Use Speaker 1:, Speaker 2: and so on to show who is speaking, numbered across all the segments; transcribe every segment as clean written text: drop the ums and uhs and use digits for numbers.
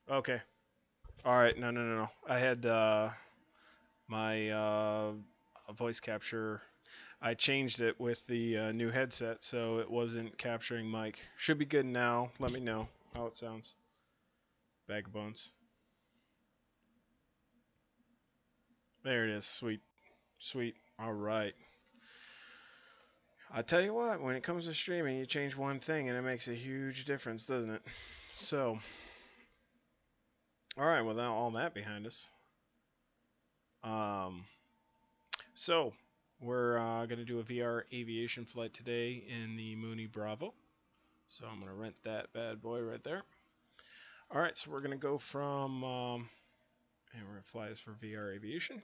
Speaker 1: Okay. All right. No, no, no, no. I had my voice capture. I changed it with the new headset, so it wasn't capturing mic. Should be good now. Let me know how it sounds. Bag of bones. There it is. Sweet. Sweet. All right. I tell you what, when it comes to streaming, you change one thing and it makes a huge difference, doesn't it? So, all right, without all that behind us, um, so we're gonna do a VR aviation flight today in the Mooney Bravo. So I'm gonna rent that bad boy right there. All right, so we're gonna go from, and we're gonna fly this for VR aviation.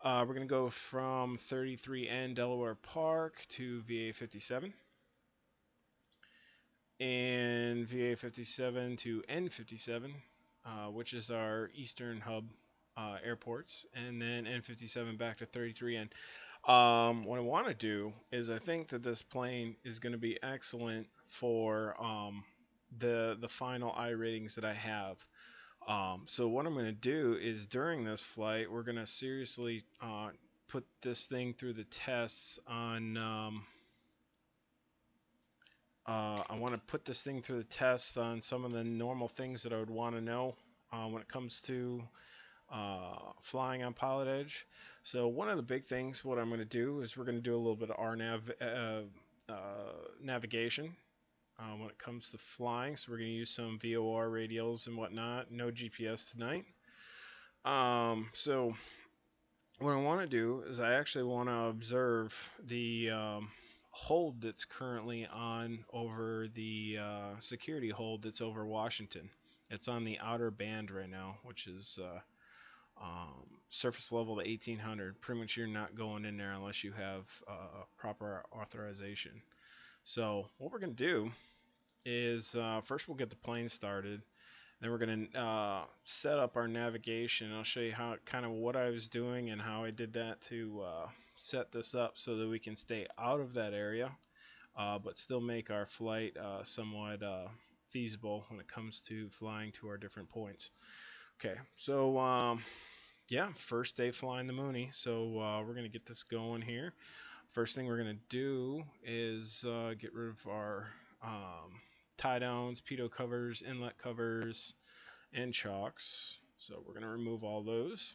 Speaker 1: We're gonna go from 33N Delaware Park to VA 57, and VA 57 to N57, which is our Eastern hub airports, and then N57 back to 33N. What I want to do is I think that this plane is going to be excellent for the final I ratings that I have. So what I'm going to do is during this flight, we're going to seriously put this thing through the tests on. I want to put this thing through the test on some of the normal things that I would want to know when it comes to flying on Pilot Edge. So one of the big things, what I'm going to do is we're going to do a little bit of navigation when it comes to flying. So we're going to use some VOR radials and whatnot. No GPS tonight. So what I want to do is I actually want to observe the hold that's currently on over the security hold that's over Washington. It's on the outer band right now, which is surface level to 1800. Pretty much you're not going in there unless you have proper authorization. So what we're going to do is first we'll get the plane started. Then we're going to set up our navigation. I'll show you how kind of what I was doing and how I did that to set this up so that we can stay out of that area, but still make our flight somewhat feasible when it comes to flying to our different points. Okay, so yeah, first day flying the Mooney. So we're going to get this going here. First thing we're going to do is get rid of our tie downs, pitot covers, inlet covers, and chocks. So we're going to remove all those.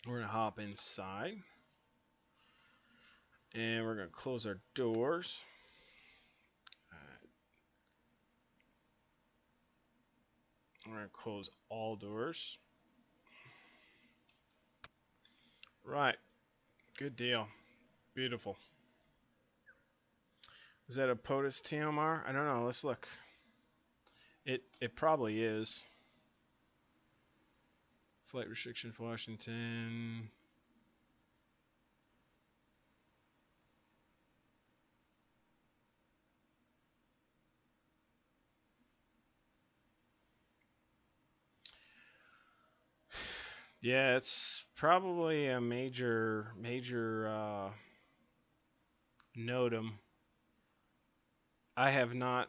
Speaker 1: We're going to hop inside. And we're going to close our doors. We're going to close all doors. Right. Good deal. Beautiful. Is that a POTUS TMR? I don't know. Let's look. It probably is. Flight restrictions, Washington. Yeah, it's probably a major NOTAM. I have not.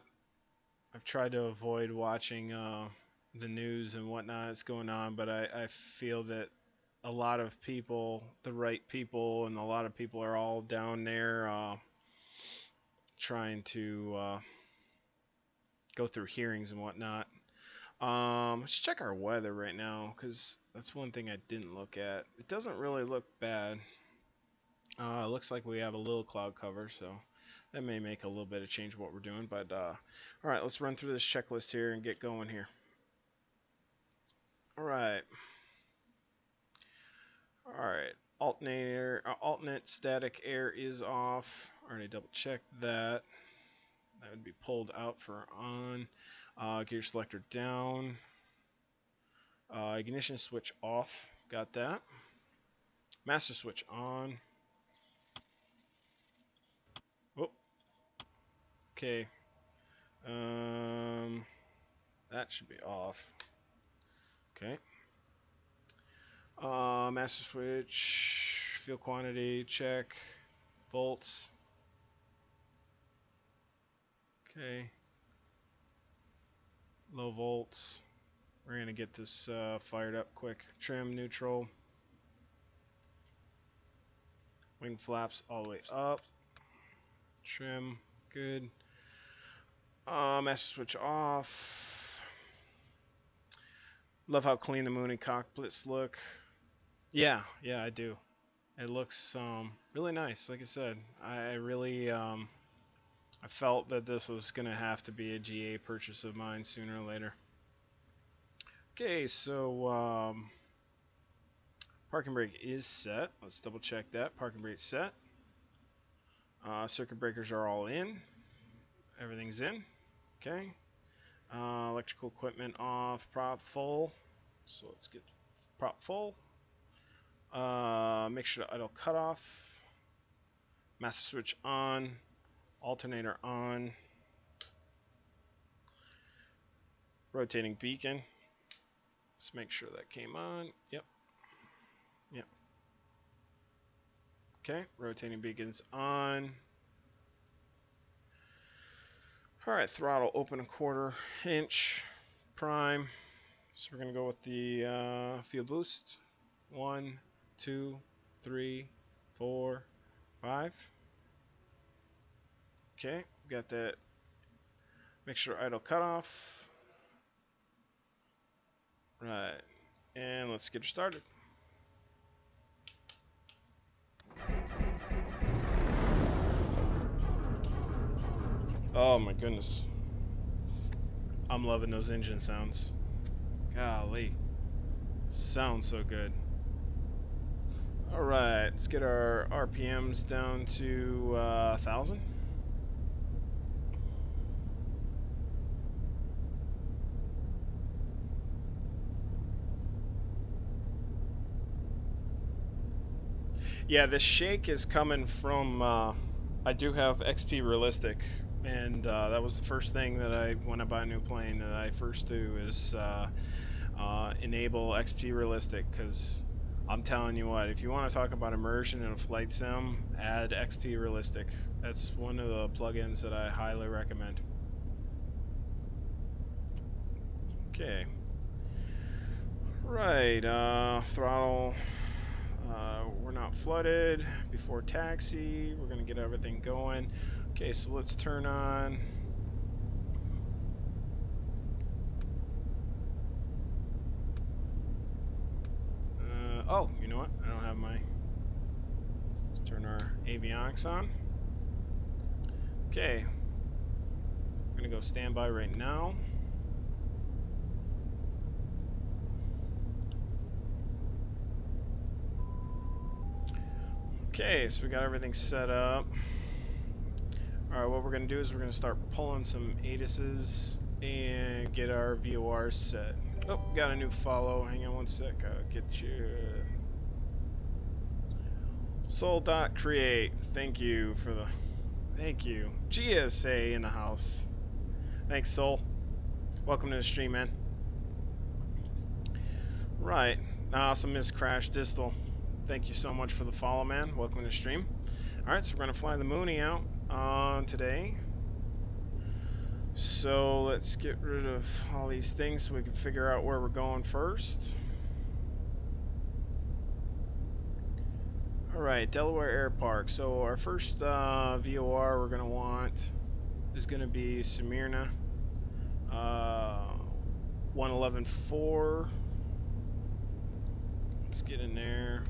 Speaker 1: I've tried to avoid watching the news and whatnot that's going on, but I feel that a lot of people, the right people, and a lot of people are all down there trying to go through hearings and whatnot. Let's check our weather right now, because that's one thing I didn't look at. It doesn't really look bad. It looks like we have a little cloud cover, so that may make a little bit of change what we're doing. But all right, let's run through this checklist here and get going here. All right. All right. Alternate static air is off. Already double checked that. That would be pulled out for on. Gear selector down. Ignition switch off. Got that. Master switch on. Oh, okay. That should be off. Okay. Master switch. Fuel quantity. Check. Volts. Okay. low volts. We're gonna get this fired up quick. Trim, neutral. Wing flaps all the way up. Trim, good. Master switch off. Love how clean the Mooney cockpits look. Yeah, I do. It looks really nice. Like I said, I really I felt that this was gonna have to be a GA purchase of mine sooner or later. Okay, so parking brake is set. Let's double check that. Parking brake set. Circuit breakers are all in. Everything's in. Okay. Electrical equipment off. Prop full. So let's get prop full. Make sure the idle cutoff. Master switch on. Alternator on. Rotating beacon. Let's make sure that came on. Yep. Okay, rotating beacons on. Alright, throttle open 1/4 inch prime. So we're going to go with the fuel boost. 1, 2, 3, 4, 5. Okay, got that. Make sure idle cutoff. Right, and let's get her started. Oh my goodness. I'm loving those engine sounds. Golly. Sounds so good. Alright, let's get our RPMs down to 1,000. Yeah, this shake is coming from, I do have XP Realistic, and that was the first thing that when I buy a new plane, that I first do is enable XP Realistic, because I'm telling you what, if you want to talk about immersion in a flight sim, add XP Realistic. That's one of the plugins that I highly recommend. Okay. Right, throttle. We're not flooded before taxi. We're going to get everything going. Okay, so let's turn on. Oh, you know what? I don't have my. Let's turn our avionics on. Okay. I'm going to go standby right now. Okay, so we got everything set up. Alright, what we're going to do is we're going to start pulling some ATISes and get our VORs set. Oh, got a new follow. Hang on one sec. I'll get you. Soul.create. Thank you for the. Thank you. GSA in the house. Thanks, Soul. Welcome to the stream, man. Right. Awesome, Miss Crash Distal. Thank you so much for the follow, man. Welcome to the stream. Alright, so we're going to fly the Mooney out today. So let's get rid of all these things so we can figure out where we're going first. Alright, Delaware Air Park. So our first VOR we're going to want is going to be Smyrna 111.4. Let's get in there.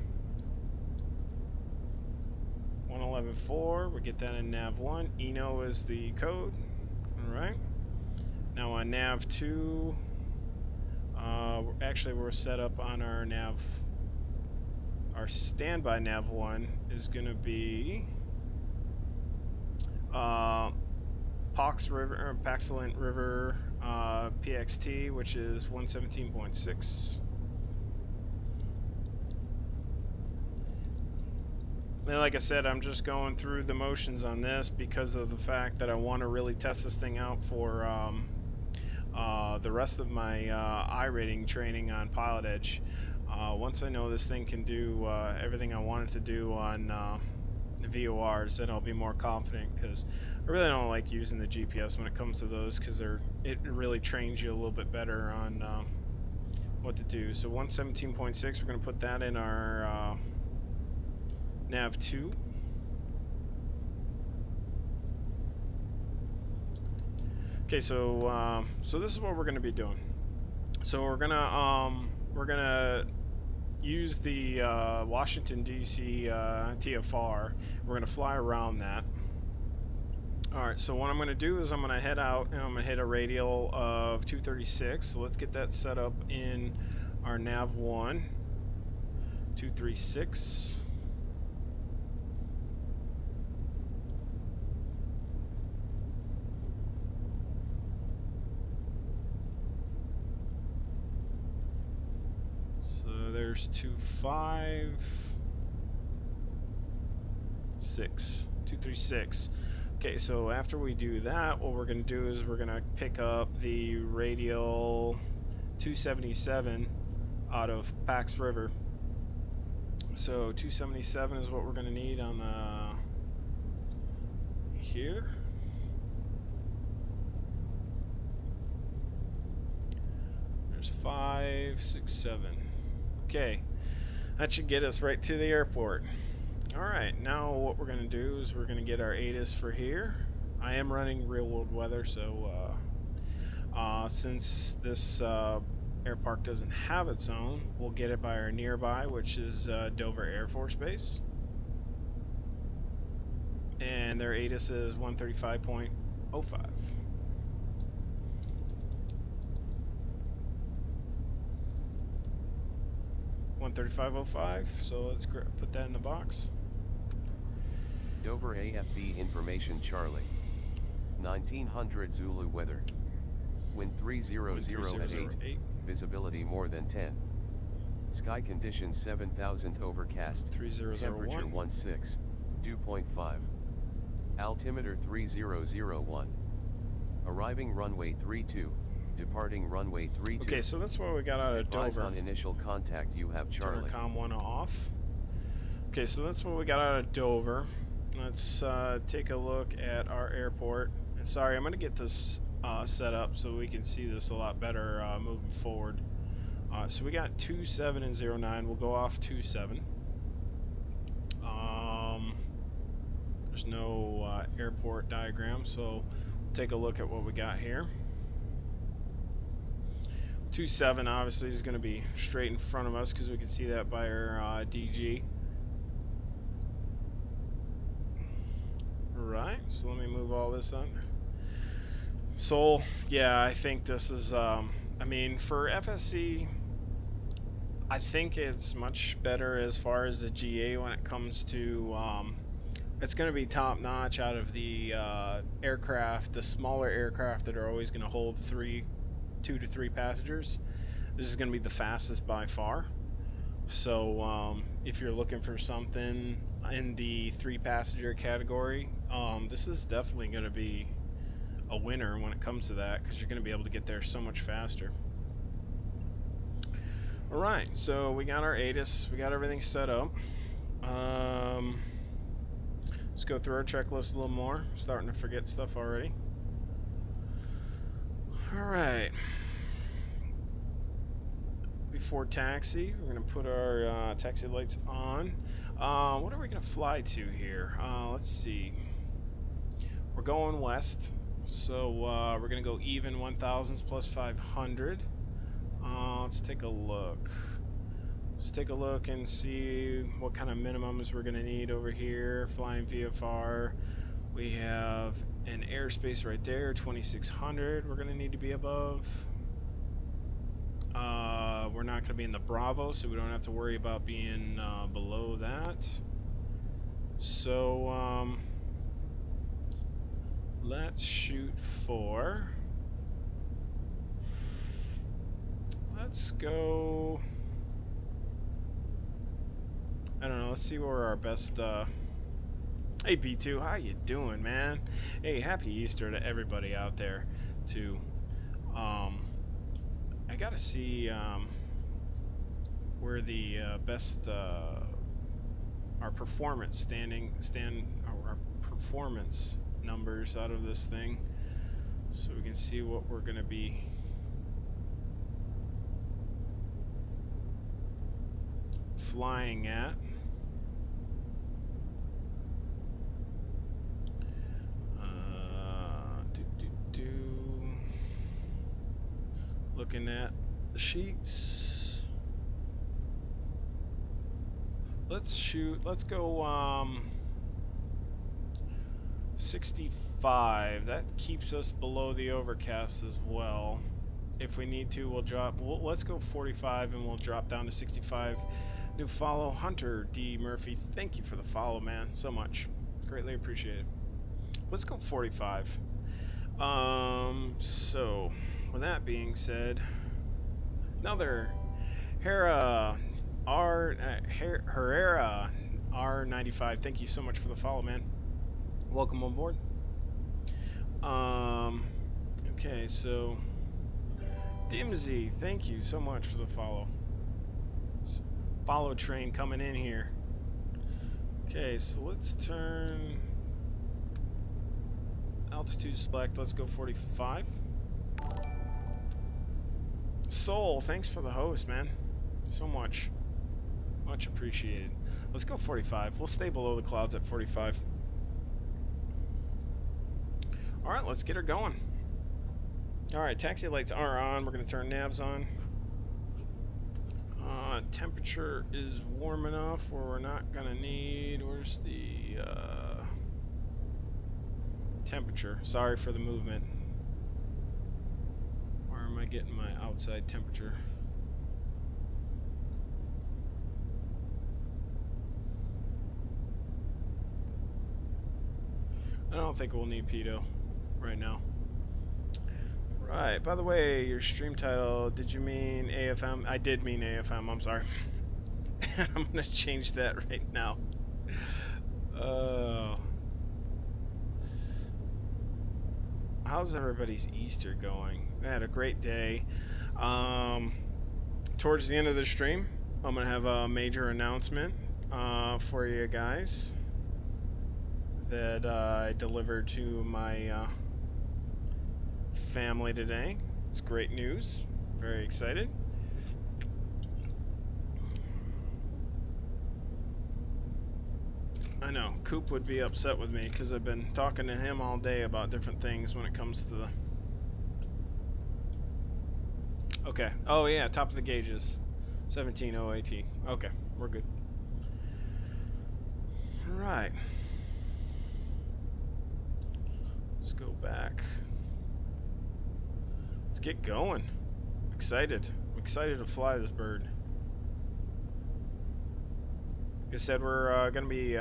Speaker 1: 111.4, we get that in nav 1. Eno is the code. Alright. Now on nav 2, actually we're set up on our nav. Our standby nav 1 is going to be Paxilent River PXT, which is 117.6. And like I said, I'm just going through the motions on this because of the fact that I want to really test this thing out for the rest of my I-rating training on Pilot Edge. Once I know this thing can do everything I want it to do on VORs, then I'll be more confident, because I really don't like using the GPS when it comes to those, because it really trains you a little bit better on what to do. So 117.6, we're going to put that in our nav 2. Okay, so this is what we're going to be doing. So we're gonna use the Washington D.C. TFR. We're gonna fly around that. All right. So what I'm gonna do is I'm gonna head out and I'm gonna hit a radial of 236. So let's get that set up in our nav 1. 236. There's 236. Okay, so after we do that, what we're going to do is we're going to pick up the radial 277 out of Pax River. So 277 is what we're going to need on the here. There's 5, 6, 7. Okay, that should get us right to the airport. Alright, now what we're going to do is we're going to get our ATIS for here. I am running real world weather, so since this air park doesn't have its own, we'll get it by our nearby, which is Dover Air Force Base. And their ATIS is 135.05. 135.05, so let's put that in the box.
Speaker 2: Dover AFB information Charlie. 1900 Zulu weather. Wind 300 at 8, visibility more than 10. Sky conditions 7000 overcast, temperature 16, dew 0.5. Altimeter 3001. Arriving runway 32. Departing runway 32.
Speaker 1: Okay, so that's what we got out of Dover.
Speaker 2: On initial contact, you have Charlie.
Speaker 1: Intercom 1 off. Okay, so that's what we got out of Dover. Let's take a look at our airport. And sorry, I'm going to get this set up so we can see this a lot better moving forward. So we got 27 and 09. We'll go off 27. There's no airport diagram, so we'll take a look at what we got here. 27 obviously is going to be straight in front of us because we can see that by our DG. Right, so let me move all this up. So yeah, I think this is I mean, for FSE, I think it's much better as far as the GA when it comes to it's going to be top notch out of the aircraft, the smaller aircraft that are always going to hold 2 to 3 passengers. This is going to be the fastest by far. So if you're looking for something in the 3 passenger category, this is definitely going to be a winner when it comes to that, because you're going to be able to get there so much faster. Alright, so we got our ATIS, we got everything set up. Let's go through our checklist a little more. Starting to forget stuff already. Alright. Before taxi, we're going to put our taxi lights on. What are we going to fly to here? Let's see. We're going west, so we're going to go even 1000s plus 500. Let's take a look. Let's take a look and see what kind of minimums we're going to need over here. Flying VFR. We have an airspace right there, 2600. We're going to need to be above. We're not going to be in the Bravo, so we don't have to worry about being below that. So let's shoot for. Let's go. I don't know. Let's see where our best. Hey B2, how you doing, man? Hey, happy Easter to everybody out there, too. I gotta see where the best our performance our performance numbers out of this thing, so we can see what we're gonna be flying at. Looking at the sheets. Let's go 65. That keeps us below the overcast as well. If we need to, let's go 45 and we'll drop down to 65. New follow, Hunter D. Murphy. Thank you for the follow, man, so much. Greatly appreciated. Let's go 45. So with that being said, another Herrera R95. Thank you so much for the follow, man. Welcome on board. Okay, so Dimsy, thank you so much for the follow. Follow train coming in here. Okay, so let's turn altitude select. Let's go 45. Soul, thanks for the host, man. So much appreciated. Let's go 45. We'll stay below the clouds at 45. All right, let's get her going. All right, taxi lights are on. We're gonna turn navs on. Temperature is warm enough where we're not gonna need, where's the temperature? Sorry for the movement. Where am I getting my outside temperature? I don't think we'll need pitot right now. Right, by the way, your stream title, did you mean AFM? I did mean AFM, I'm sorry. I'm gonna change that right now. How's everybody's Easter going? I had a great day. Towards the end of the stream, I'm gonna have a major announcement for you guys that I delivered to my family today. It's great news. Very excited. I know, Coop would be upset with me because I've been talking to him all day about different things when it comes to the... Okay. Oh yeah, top of the gauges. 17018. Okay, we're good. Alright. Let's go back. Let's get going. Excited. I'm excited to fly this bird. Like I said, we're going to be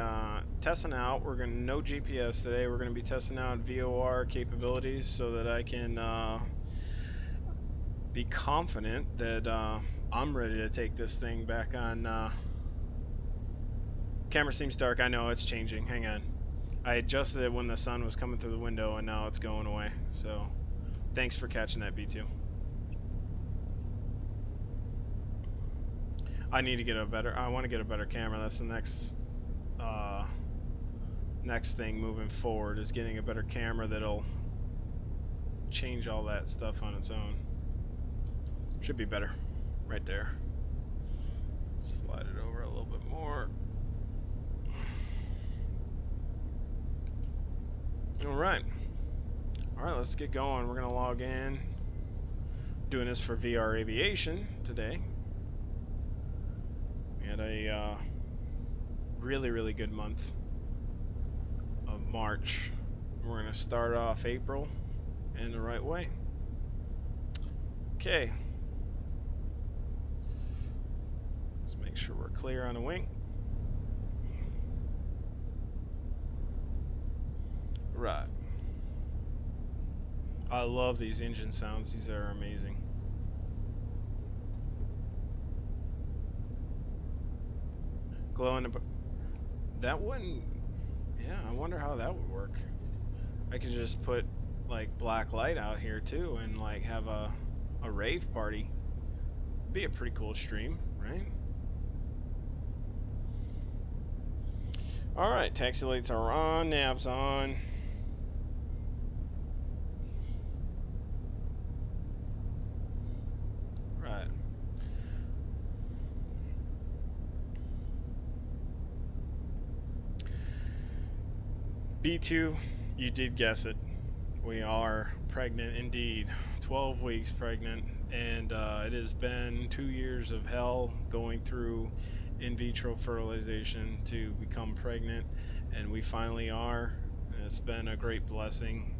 Speaker 1: testing out. We're going to no GPS today. We're going to be testing out VOR capabilities so that I can be confident that I'm ready to take this thing back on. Camera seems dark. I know it's changing. Hang on. I adjusted it when the sun was coming through the window, and now it's going away. So, thanks for catching that, B2. I need to get a better. I want to get a better camera. That's the next thing moving forward, is getting a better camera that'll change all that stuff on its own. Should be better, right there. Slide it over a little bit more. All right, let's get going. We're gonna log in. Doing this for VR Aviation today. We had a really good month of March. We're gonna start off April in the right way. Okay. Let's make sure we're clear on the wing. Right. I love these engine sounds. These are amazing. Glow in the... That wouldn't... Yeah, I wonder how that would work. I could just put, like, black light out here, too, and, like, have a rave party. Be a pretty cool stream, right? Alright, taxi lights are on, nav's on. Right. B2, you did guess it. We are pregnant indeed. 12 weeks pregnant, and it has been 2 years of hell going through in vitro fertilization to become pregnant, and we finally are. And it's been a great blessing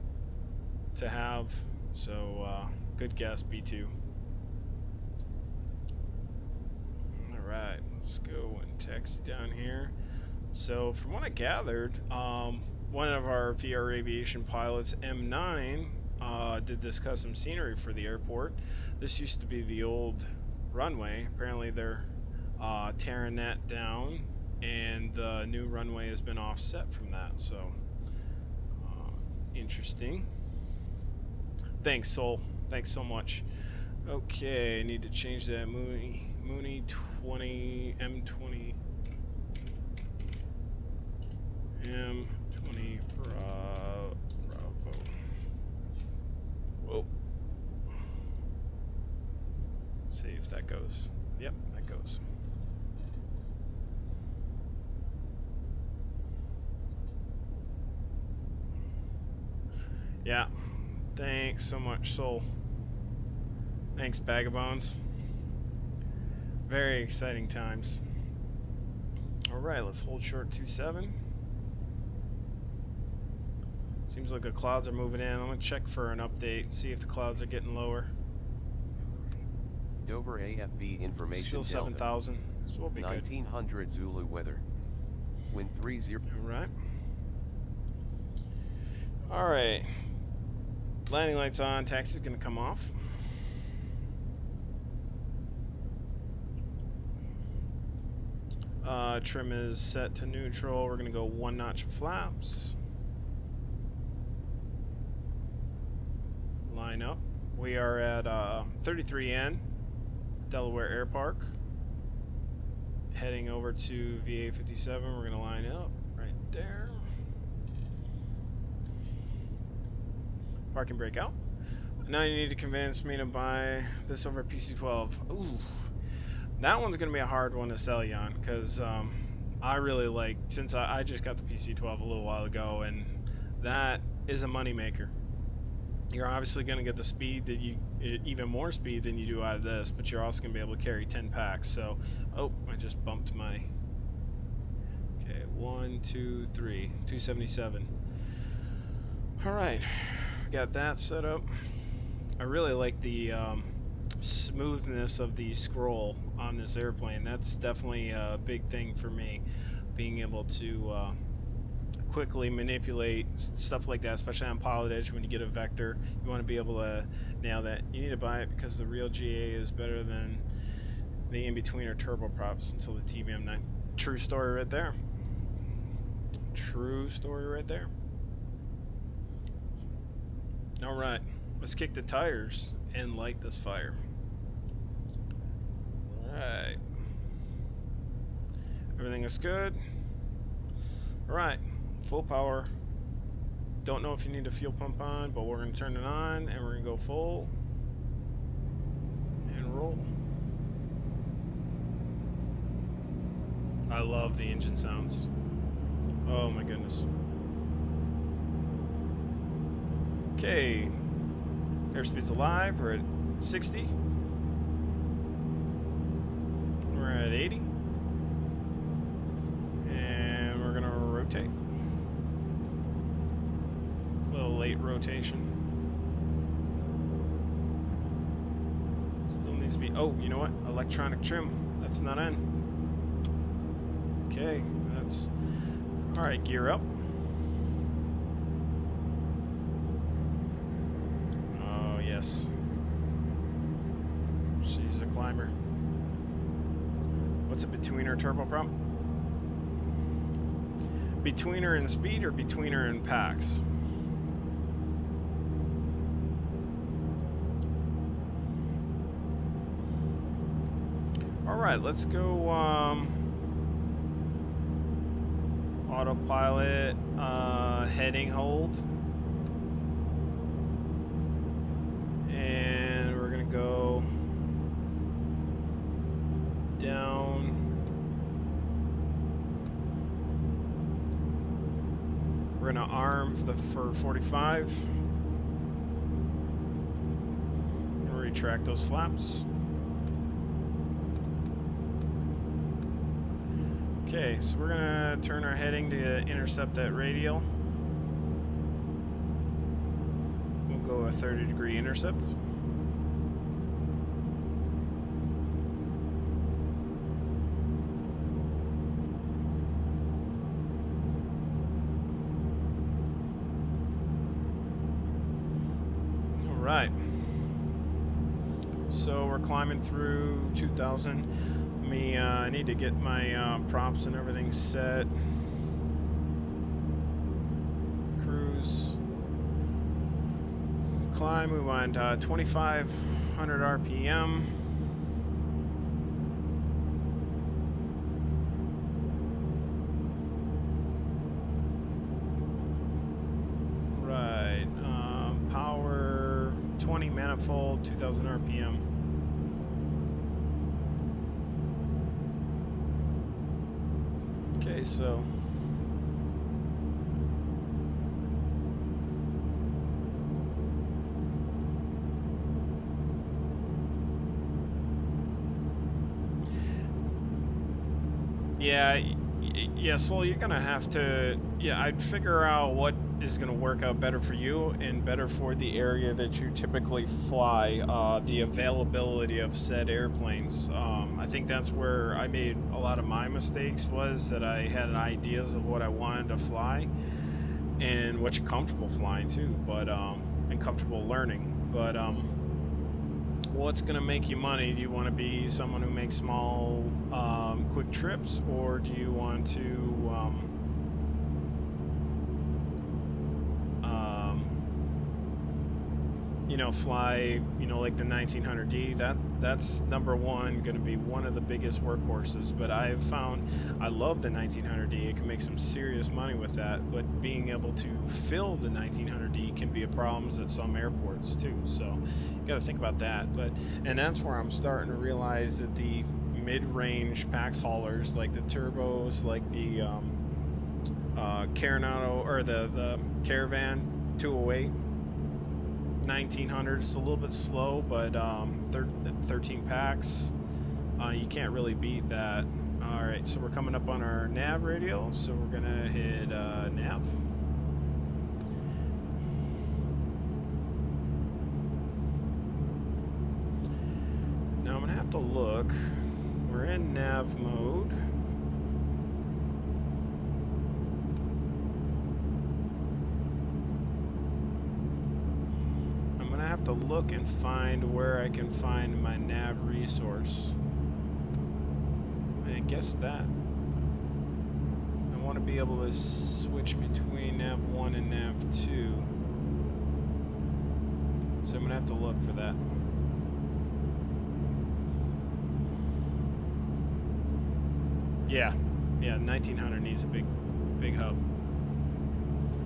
Speaker 1: to have. So, good guess, B2. Alright, let's go and taxi down here. So, from what I gathered, one of our VR aviation pilots, M9, did this custom scenery for the airport. This used to be the old runway. Apparently they're tearing that down, and the new runway has been offset from that. So, interesting. Thanks, Soul. Thanks so much. Okay, I need to change that Mooney 20 M20 M20 Bravo. Whoa. Let's see if that goes. Yep, that goes. Yeah. Thanks so much, Soul. Thanks, Bag of Bones. Very exciting times. Alright, let's hold short 27. Seems like the clouds are moving in. I'm going to check for an update, see if the clouds are getting lower.
Speaker 2: Dover AFB information.
Speaker 1: Still 7,000, so we'll be
Speaker 2: 1900
Speaker 1: good.
Speaker 2: Zulu weather. Wind 30.
Speaker 1: Alright. Alright. Landing lights on, taxi's going to come off. Trim is set to neutral. We're going to go 1 notch of flaps. Line up. We are at 33N, Delaware Air Park. Heading over to VA 57. We're going to line up right there. Parking brake out. Now you need to convince me to buy this over PC12. Ooh. That one's going to be a hard one to sell you on, because I really like, since I just got the PC12 a little while ago, and that is a moneymaker. You're obviously going to get the speed that you, even more speed than you do out of this, but you're also going to be able to carry 10 packs. So, oh, I just bumped my, okay, 1, 2, 3, 277. Alright, got that set up. I really like the smoothness of the scroll on this airplane. That's definitely a big thing for me, being able to quickly manipulate stuff like that, especially on Pilot Edge. When you get a vector, you want to be able to nail that. You need to buy it because the real GA is better than the in-between or turboprops until the TBM9. True story right there. True story right there. Alright, let's kick the tires and light this fire. Alright. Everything is good. Alright, full power. Don't know if you need a fuel pump on, but we're going to turn it on and we're going to go full and roll. I love the engine sounds. Oh my goodness. Okay, airspeed's alive. We're at 60. We're at 80. And we're gonna rotate. A little late rotation. Still needs to be, oh, you know what? Electronic trim. That's not in. Okay, that's, alright, gear up. Yes. She's a climber. What's a betweener turboprop? Betweener in speed or betweener in packs? Alright, let's go autopilot heading hold. And we're going to go down. We're going to arm for 45. And retract those flaps. Okay, so we're going to turn our heading to intercept that radial. We'll go a 30-degree intercept. All right. So we're climbing through 2000. I need to get my props and everything set. Cruise. Climb, we want 2,500 RPM. Right, power 20 manifold, 2,000 RPM. Okay, so yeah, so you're gonna have to, I'd figure out what is gonna work out better for you and better for the area that you typically fly, the availability of said airplanes. I think that's where I made a lot of my mistakes, was that I had ideas of what I wanted to fly and what you're comfortable flying too, but and comfortable learning, but what's going to make you money? Do you want to be someone who makes small, quick trips, or do you want to, fly, like the 1900D? That's number one, going to be one of the biggest workhorses. But I've found I love the 1900D. It can make some serious money with that. But being able to fill the 1900D can be a problem at some airports too. So you got to think about that. And that's where I'm starting to realize that the mid-range PAX haulers, like the turbos, like the Carinado or the Caravan 208. 1900 is a little bit slow, but 13 packs, you can't really beat that. Alright, so we're coming up on our nav radial, so we're gonna hit nav. Now I'm gonna have to look. We're in nav mode. To look and find where I can find my nav resource. I guess that I want to be able to switch between nav 1 and nav 2, so I'm gonna have to look for that. Yeah, 1900 needs a big hub.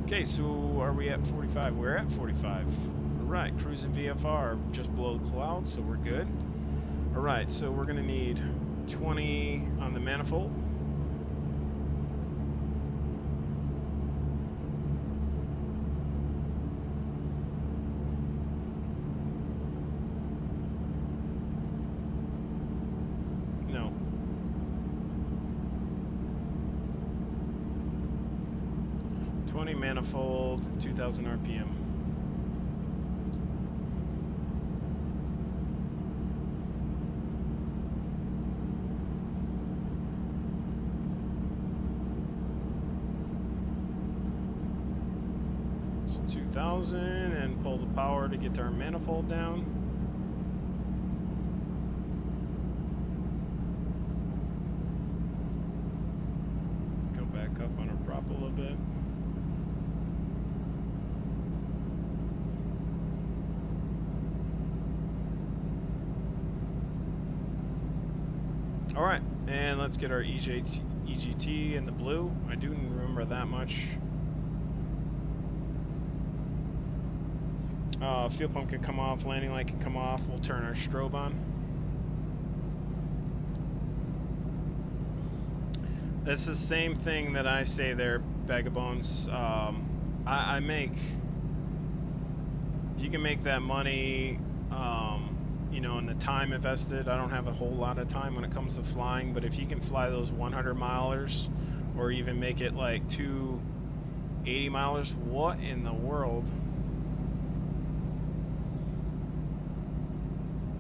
Speaker 1: Okay, so are we at 45? We're at 45. Alright, cruising VFR just below the clouds, so we're good. Alright, so we're gonna need 20 on the manifold. No. Manifold, 2,000 RPM. It's 2,000 and pull the power to get our manifold down. Go back up on our prop a little bit. Alright, and let's get our EGT in the blue. I do remember that much. Fuel pump could come off, landing light could come off. We'll turn our strobe on. That's the same thing that I say there, Bag of Bones. I make, if you can make that money, you know, in the time invested, I don't have a whole lot of time when it comes to flying, but if you can fly those 100 milers or even make it like 280 milers, what in the world?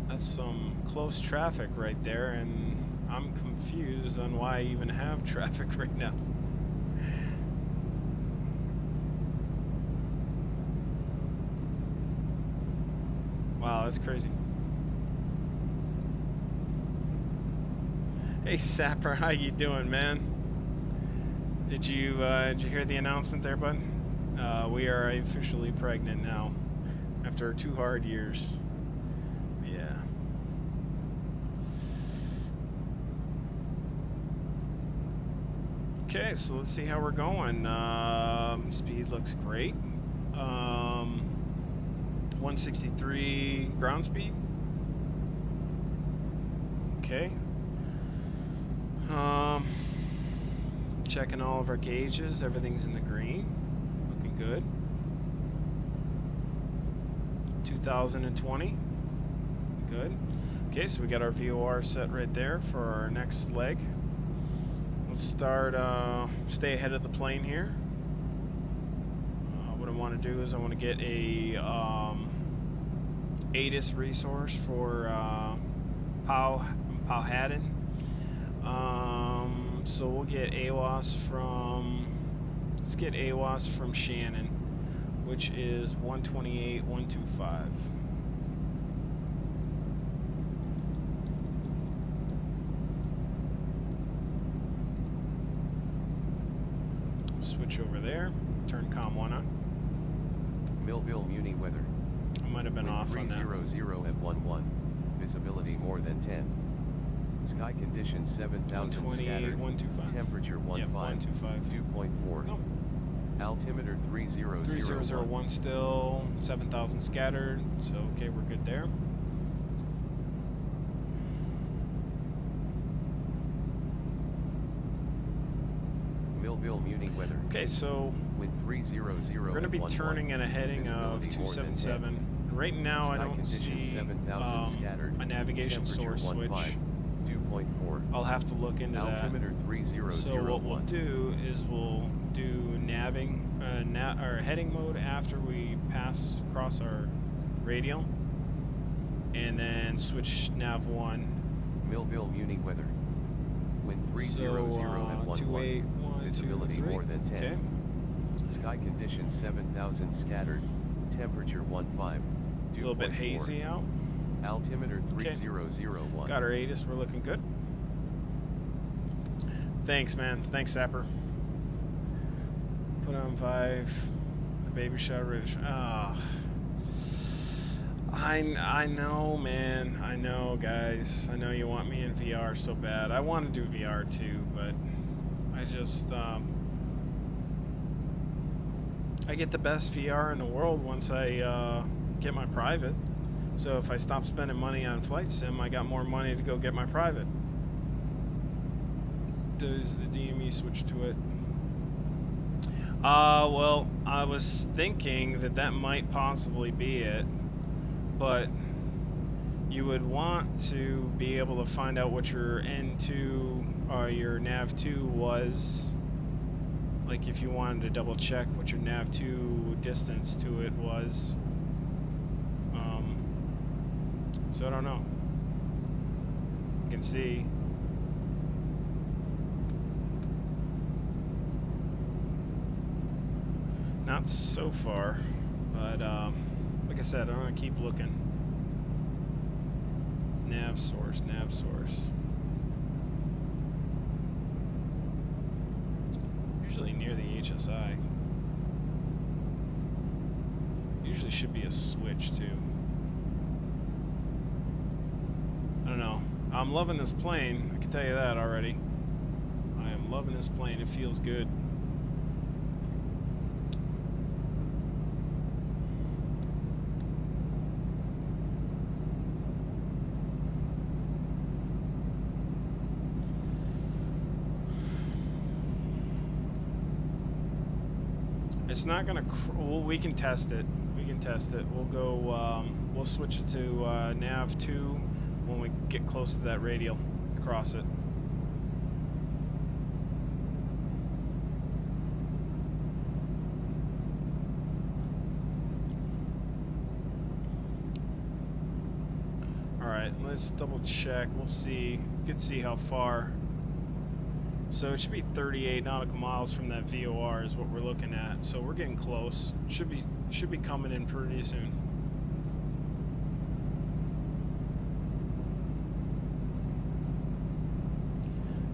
Speaker 1: That's some close traffic right there, and I'm confused on why I even have traffic right now. Wow, that's crazy. Hey Sapper, how you doing, man? Did you hear the announcement there, bud? We are officially pregnant now, after 2 hard years. Yeah. Okay, so let's see how we're going. Speed looks great. 163 ground speed. Okay. Checking all of our gauges. Everything's in the green. Looking good. 2020. Good. Okay, so we got our VOR set right there for our next leg. Let's start, stay ahead of the plane here. What I want to do is I want to get a ATIS resource for Powhatan. So we'll get AWAS from, let's get AWAS from Shannon, which is 128.125. Switch over there, turn COM 1 on.
Speaker 2: Millville Muni weather.
Speaker 1: I might have been
Speaker 2: Wind
Speaker 1: off on that.
Speaker 2: 300 at 11. Visibility more than 10. Sky conditions 7,000 scattered.
Speaker 1: 125.
Speaker 2: Temperature 15.
Speaker 1: Yep, 125.
Speaker 2: 2.4.
Speaker 1: Oh.
Speaker 2: Altimeter 3001.
Speaker 1: 3001 still, 7,000 scattered. So okay, we're good there.
Speaker 2: Millville Muni weather.
Speaker 1: Okay, so
Speaker 2: Wind 300
Speaker 1: we're going to be
Speaker 2: at 11.
Speaker 1: turning at a heading of
Speaker 2: Visibility more than
Speaker 1: 277. Right now,
Speaker 2: Sky
Speaker 1: I don't
Speaker 2: conditions
Speaker 1: see
Speaker 2: 7,000 scattered.
Speaker 1: a navigation
Speaker 2: Temperature
Speaker 1: source switch.
Speaker 2: 2.4.
Speaker 1: I'll have to look into
Speaker 2: Altimeter
Speaker 1: that.
Speaker 2: 3001.
Speaker 1: So what we'll do is we'll do navigation or heading mode after we pass across our radial, and then switch nav 1.
Speaker 2: Millville Muni weather. Wind 300 at 11.
Speaker 1: 281,
Speaker 2: Visibility
Speaker 1: 2, 3.
Speaker 2: more than 10.
Speaker 1: Okay.
Speaker 2: Sky conditions 7,000 scattered. Temperature 15.
Speaker 1: A little bit hazy out.
Speaker 2: Altimeter 3001.
Speaker 1: Got our ATIS, we're looking good. Thanks, man. Thanks, Sapper. Put on 5. Baby shower ridge. Ah. I know, man. I know, guys. I know you want me in VR so bad. I want to do VR too, but I just I get the best VR in the world once I get my private. So if I stop spending money on flight sim, I got more money to go get my private. Does the DME switch to it? Well, I was thinking that that might possibly be it, but you would want to be able to find out what your N2 or your NAV2 was. Like if you wanted to double check what your NAV2 distance to it was. So I don't know. You can see. Not so far, but like I said, I'm gonna keep looking. Nav source, nav source. Usually near the HSI. Usually should be a switch too. I don't know. I'm loving this plane. I can tell you that already. I am Loving this plane. It feels good. It's not gonna. Well, we can test it. We can test it. We'll go. We'll switch it to nav 2 when we get close to that radial. Cross it. All right. Let's double check. We'll see. We can see how far. So it should be 38 nautical miles from that VOR is what we're looking at. So we're getting close. Should be coming in pretty soon.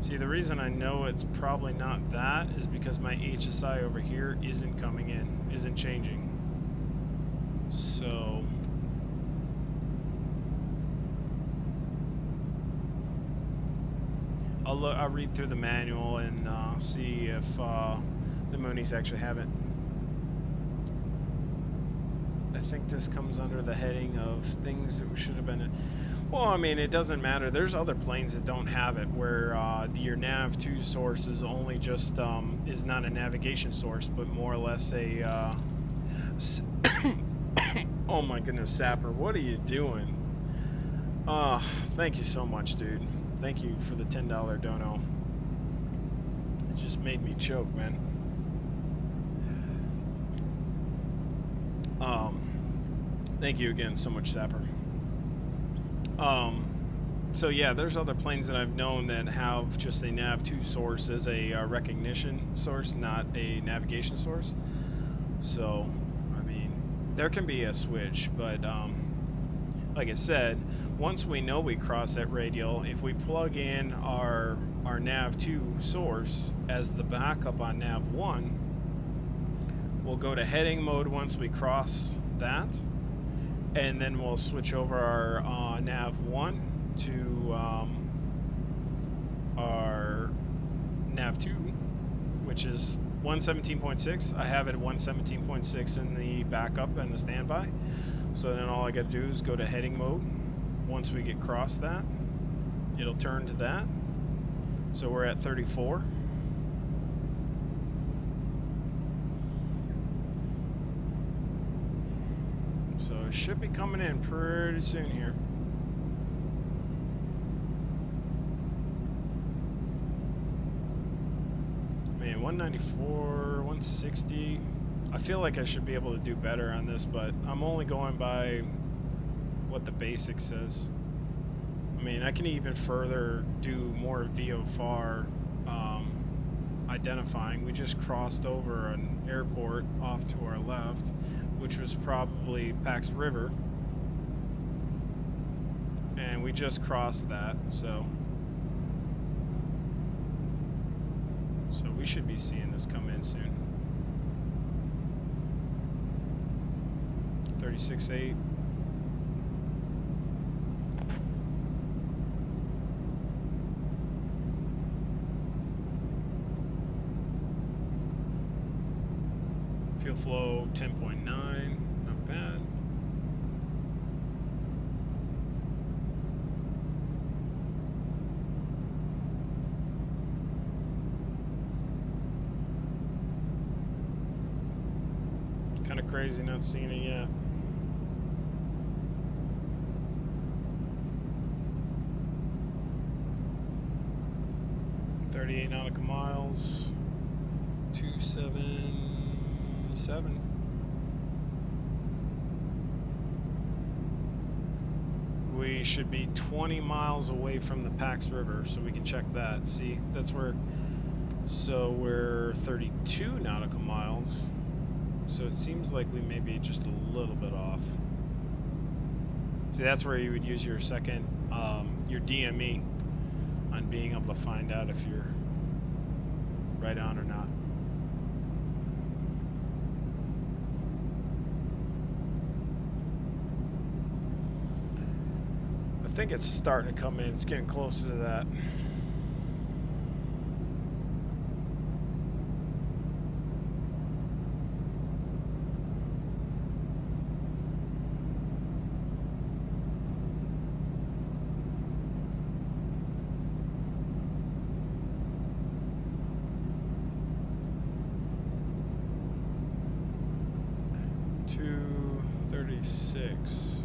Speaker 1: See, the reason I know it's probably not that is because my HSI over here isn't coming in, isn't changing. So I'll read through the manual and see if the Moonies actually have it. I think this comes under the heading of things that should have been. Well, I mean, it doesn't matter. There's other planes that don't have it, where your nav 2 source is only just is not a navigation source, but more or less a. Oh my goodness, Sapper, what are you doing? Thank you so much, dude. Thank you for the $10 dono. It just made me choke, man. Thank you again so much, Sapper. So yeah, there's other planes that I've known that have just a nav 2 source as a recognition source, not a navigation source. So, I mean, there can be a switch, but like I said, once we know we cross that radial, if we plug in our nav 2 source as the backup on nav 1, we'll go to heading mode once we cross that, and then we'll switch over our nav 1 to our nav 2, which is 117.6. I have it at 117.6 in the backup and the standby. So then all I got to do is go to heading mode. Once we get across that, it'll turn to that. So we're at 34. So it should be coming in pretty soon here. Man, 194, 160. I feel like I should be able to do better on this, but I'm only going by what the basic says. I mean, I can even further do more VOFAR identifying. We just crossed over an airport off to our left, which was probably Pax River, and we just crossed that, so we should be seeing this come in soon. 36.8. Fuel flow 10.9, not bad. Kind of crazy not seeing it yet. Nautical miles, 277. We should be 20 miles away from the Pax River, so we can check that. See, that's where. So we're 32 nautical miles. So it seems like we may be just a little bit off. See, that's where you would use your second, your DME on being able to find out if you're right on or not. I think it's starting to come in. It's getting closer to that. 236.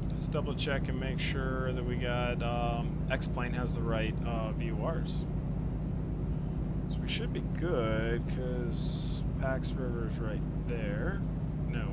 Speaker 1: Let's double check and make sure that we got X-Plane has the right VORs. So we should be good because Pax River is right there. No.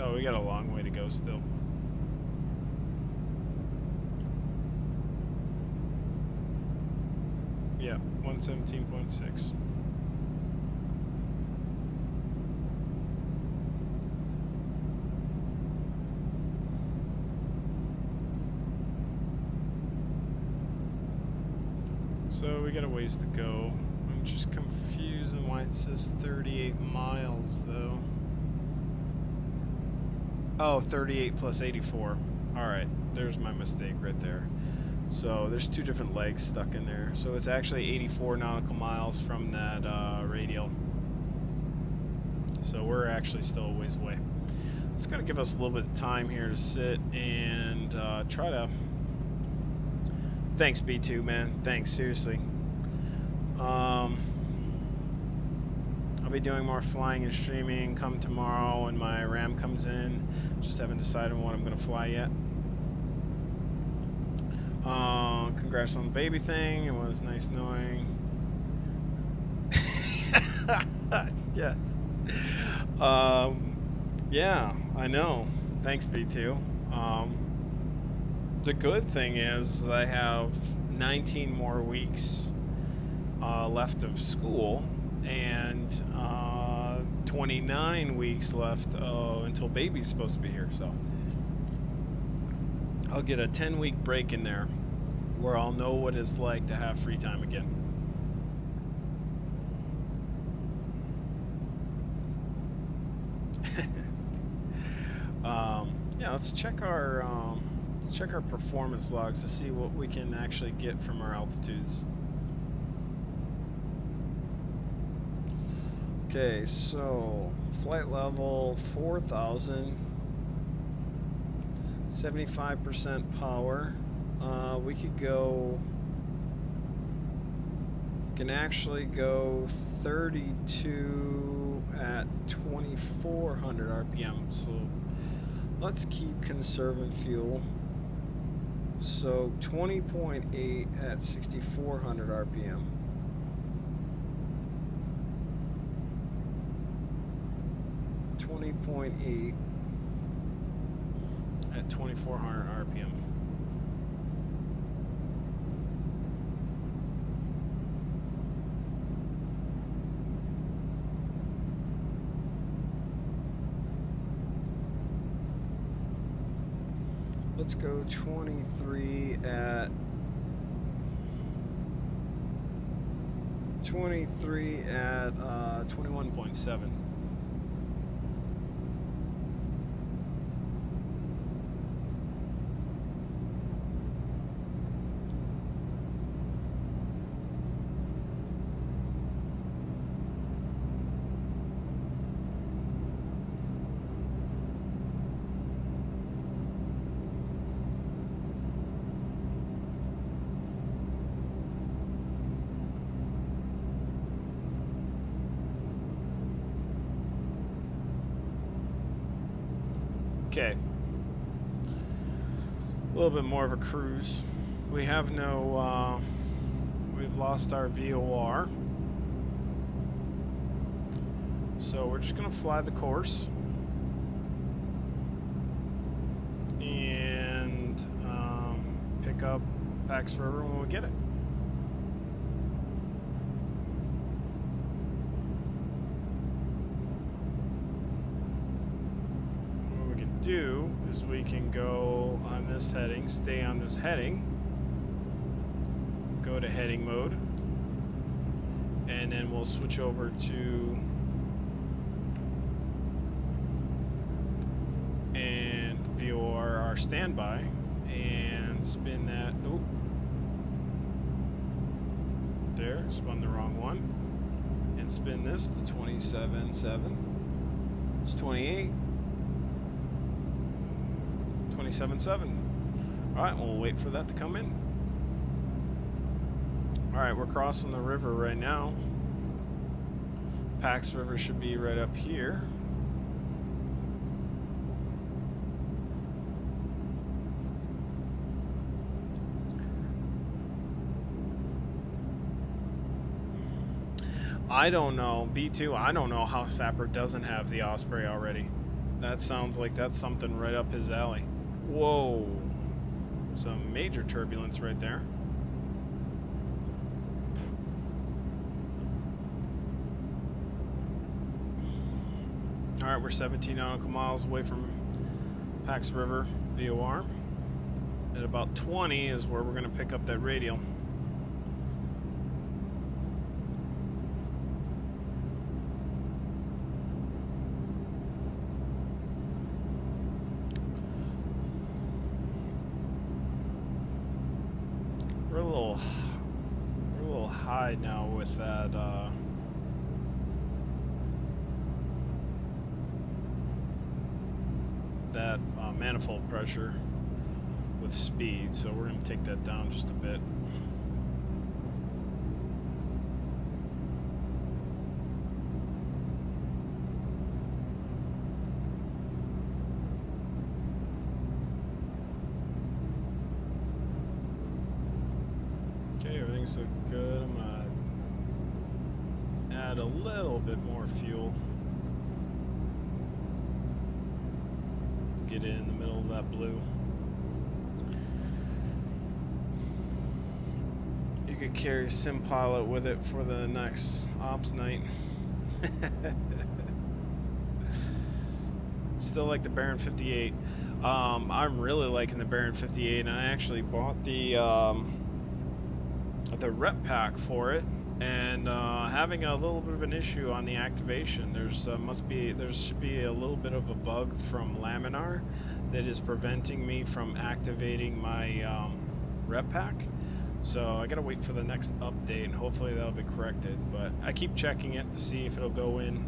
Speaker 1: Oh, we got a long way to go still. Yeah, 117.6. So we got a ways to go. I'm just confused on why it says 38 miles though. Oh, 38 plus 84. Alright, there's my mistake right there. So there's two different legs stuck in there. So it's actually 84 nautical miles from that radial. So we're actually still a ways away. It's going to give us a little bit of time here to sit and try to... Thanks, B2, man. Thanks, seriously. I'll be doing more flying and streaming come tomorrow when my RAM comes in. Just haven't decided what I'm going to fly yet. Congrats on the baby thing. It was nice knowing. Yes. Yeah, I know. Thanks, B2. The good thing is I have 19 more weeks left of school and 29 weeks left until baby's supposed to be here. So I'll get a 10-week break in there where I'll know what it's like to have free time again. Yeah, let's check our performance logs to see what we can actually get from our altitudes. Okay, so flight level 4,000, 75% power. We could go. Can actually go 32 at 2,400 RPM. So let's keep conserving fuel. So 20.8 at 6,400 RPM. .8 at 2,400 RPM. Let's go 23 at 21.7. Okay, a little bit more of a cruise. We have no, we've lost our VOR. So we're just gonna fly the course and pick up Pax River when we get it. Do is we can go on this heading, stay on this heading, go to heading mode, and and then we'll switch over to and VOR our standby and spin that. Oh, there, spun the wrong one, and spin this to 27.7. It's 28. 27.7. Alright, we'll wait for that to come in. Alright, we're crossing the river right now. Pax River should be right up here. I don't know, B2, I don't know how Sapper doesn't have the Osprey already. That sounds like that's something right up his alley. Whoa, some major turbulence right there. Alright, we're 17 nautical miles away from Pax River VOR. At about 20 is where we're going to pick up that radial. We're a little high now with that manifold pressure with speed, so we're going to take that down just a bit. Okay, everything's looking good. I'm going to add a little bit more fuel. Get it in the middle of that blue. You could carry Sim Pilot with it for the next ops night. Still like the Baron 58. I'm really liking the Baron 58, and I actually bought the rep pack for it, and having a little bit of an issue on the activation. There should be a little bit of a bug from Laminar that is preventing me from activating my rep pack. So I gotta wait for the next update, and hopefully that'll be corrected. But I keep checking it to see if it'll go in.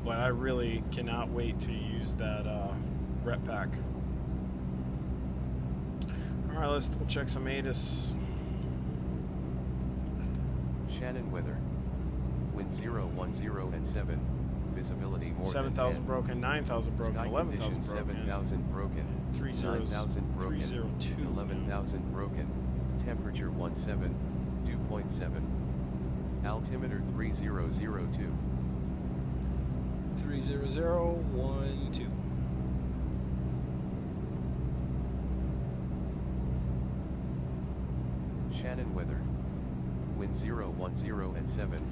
Speaker 1: But I really cannot wait to use that rep pack. All right, let's double check some ATIS.
Speaker 2: Shannon weather. Wind 0, 10 and 7. Visibility more
Speaker 1: 7,000
Speaker 2: than 10.
Speaker 1: broken, 9,000 broken,
Speaker 2: Sky
Speaker 1: 11,000 broken,
Speaker 2: 7,000 broken, 9,000 broken,
Speaker 1: 302,
Speaker 2: 11,000 broken, temperature 17, dew point 7, altimeter 3002.
Speaker 1: 30012.
Speaker 2: Shannon weather. Wind 0, 10 and 7.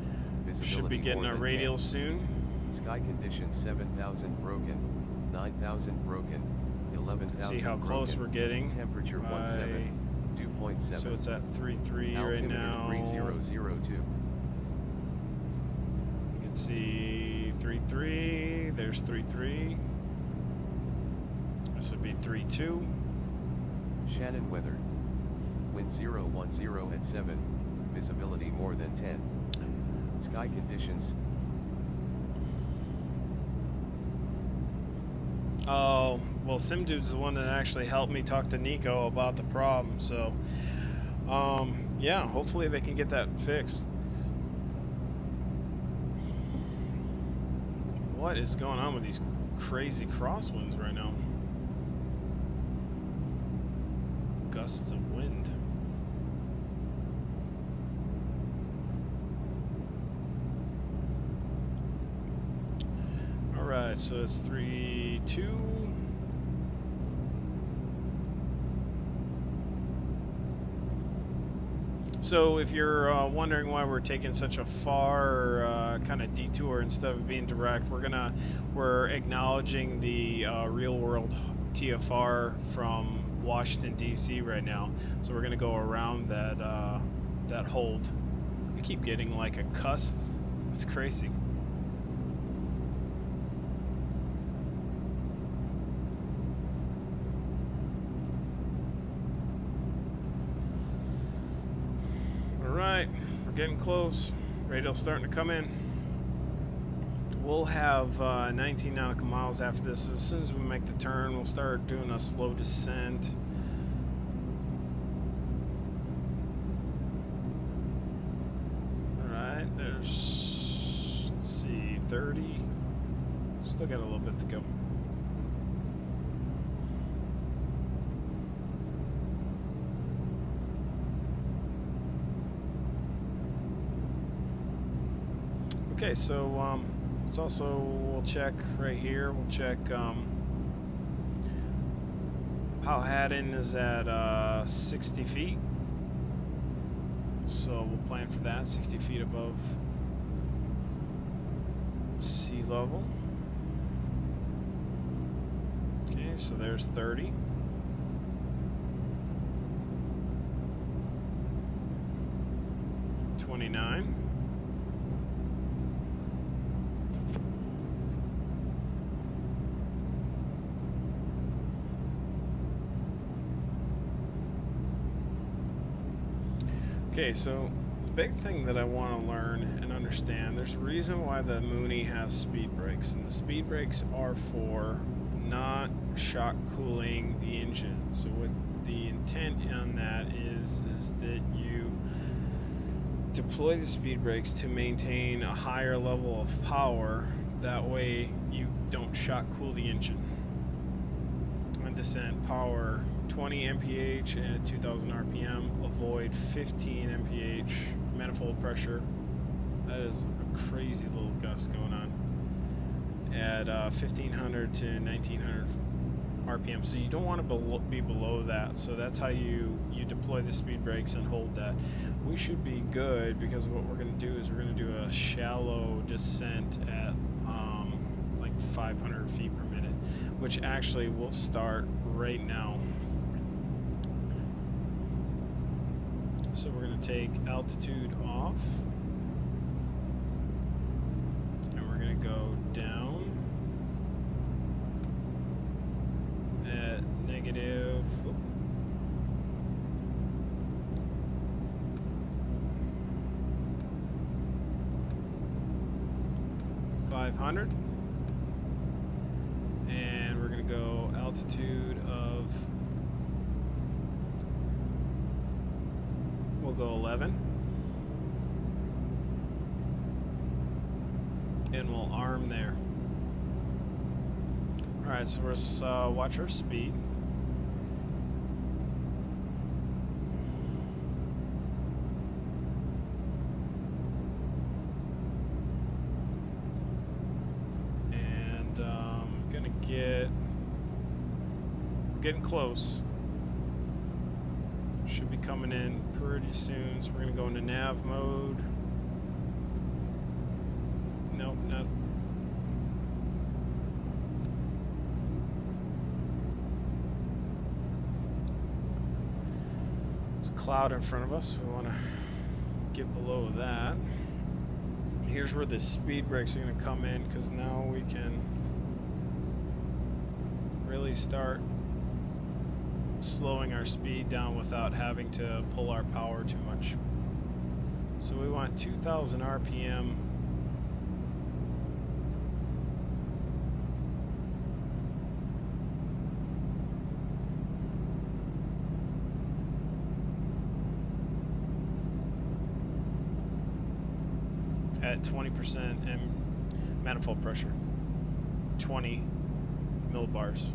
Speaker 2: Visibility
Speaker 1: Should be getting
Speaker 2: more
Speaker 1: a
Speaker 2: than
Speaker 1: radial
Speaker 2: 10.
Speaker 1: soon.
Speaker 2: Sky conditions 7,000 broken, 9,000 broken, 11,000
Speaker 1: See how close we're getting.
Speaker 2: Temperature 17, dew point 7.
Speaker 1: So it's at 3.3 right
Speaker 2: altimeter
Speaker 1: now.
Speaker 2: 3002.
Speaker 1: You can see 3.3. There's 3.3. This would be 3.2.
Speaker 2: Shannon weather. Wind 0, 10 and 7. Visibility more than 10. Sky conditions.
Speaker 1: Oh, well, SimDude's the one that actually helped me talk to Nico about the problem, so yeah, hopefully they can get that fixed. What is going on with these crazy crosswinds right now? Gusts of wind. Alright, so it's 3.2. So if you're wondering why we're taking such a far kind of detour instead of being direct, we're acknowledging the real world TFR from Washington DC right now. So we're gonna go around that that hold keep getting like a cuss. It's crazy. Alright, we're getting close. Radio's starting to come in. We'll have 19 nautical miles after this. So as soon as we make the turn, we'll start doing a slow descent. Alright, there's, let's see, 30. Still got a little bit to go. Okay, so it's also, we'll check right here. We'll check Powhatan is at 60 feet. So we'll plan for that, 60 feet above sea level. Okay, so there's 30. $29. Okay, so the big thing that I want to learn and understand, there's a reason why the Mooney has speed brakes, and the speed brakes are for not shock cooling the engine. So what the intent on that is that you deploy the speed brakes to maintain a higher level of power. That way you don't shock cool the engine. On descent, power 20 mph at 2000 rpm, avoid 15 mph manifold pressure. That is a crazy little gust going on at 1500 to 1900 rpm. So you don't want to be below that. So that's how you deploy the speed brakes and hold that. We should be good, because what we're going to do is we're going to do a shallow descent at like 500 feet per minute, which actually will start right now. So we're going to take altitude off, and we're going to go down at negative 500, and we're going to go altitude of, we'll go 11, and we'll arm there. Alright, so let's watch our speed. And getting close. Should be coming in pretty soon, so we're going to go into nav mode. Nope, not. There's a cloud in front of us, so we want to get below that. Here's where the speed brakes are going to come in, because now we can really start slowing our speed down without having to pull our power too much. So we want 2000 RPM. At 20% manifold pressure, 20 millibars.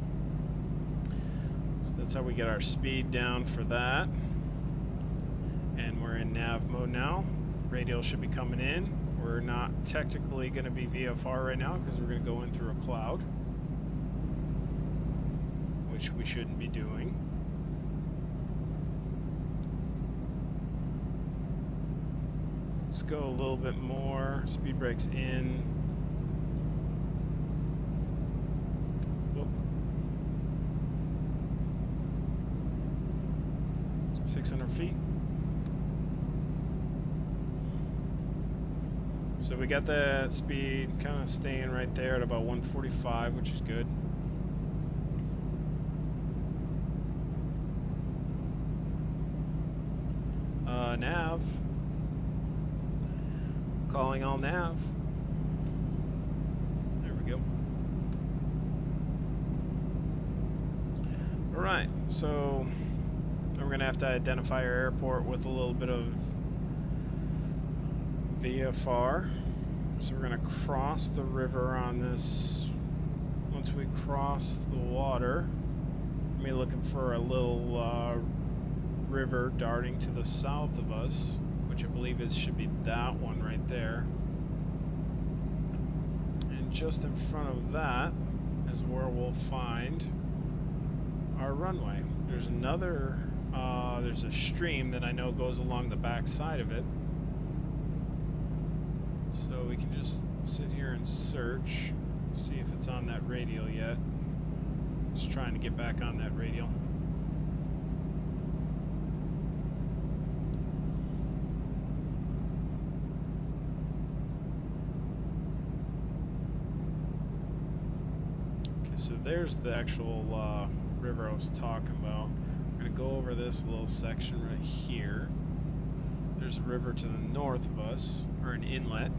Speaker 1: So that's how we get our speed down for that. And we're in nav mode now. Radial should be coming in. We're not technically going to be VFR right now because we're going to go in through a cloud, which we shouldn't be doing. Let's go a little bit more. Speed brakes in. Whoop. 600 feet. So we got that speed kind of staying right there at about 145, which is good. Nav. Calling all nav. There we go. Alright, so we're going to have to identify our airport with a little bit of VFR. So we're going to cross the river on this. Once we cross the water, we're going to be looking for a little river darting to the south of us, which I believe should be that one right there. And just in front of that is where we'll find our runway. There's another, there's a stream that I know goes along the back side of it. So we can just sit here and search, see if it's on that radial yet. Just trying to get back on that radial. Okay, so there's the actual river I was talking about. We're going to go over this little section right here. There's a river to the north of us, or an inlet.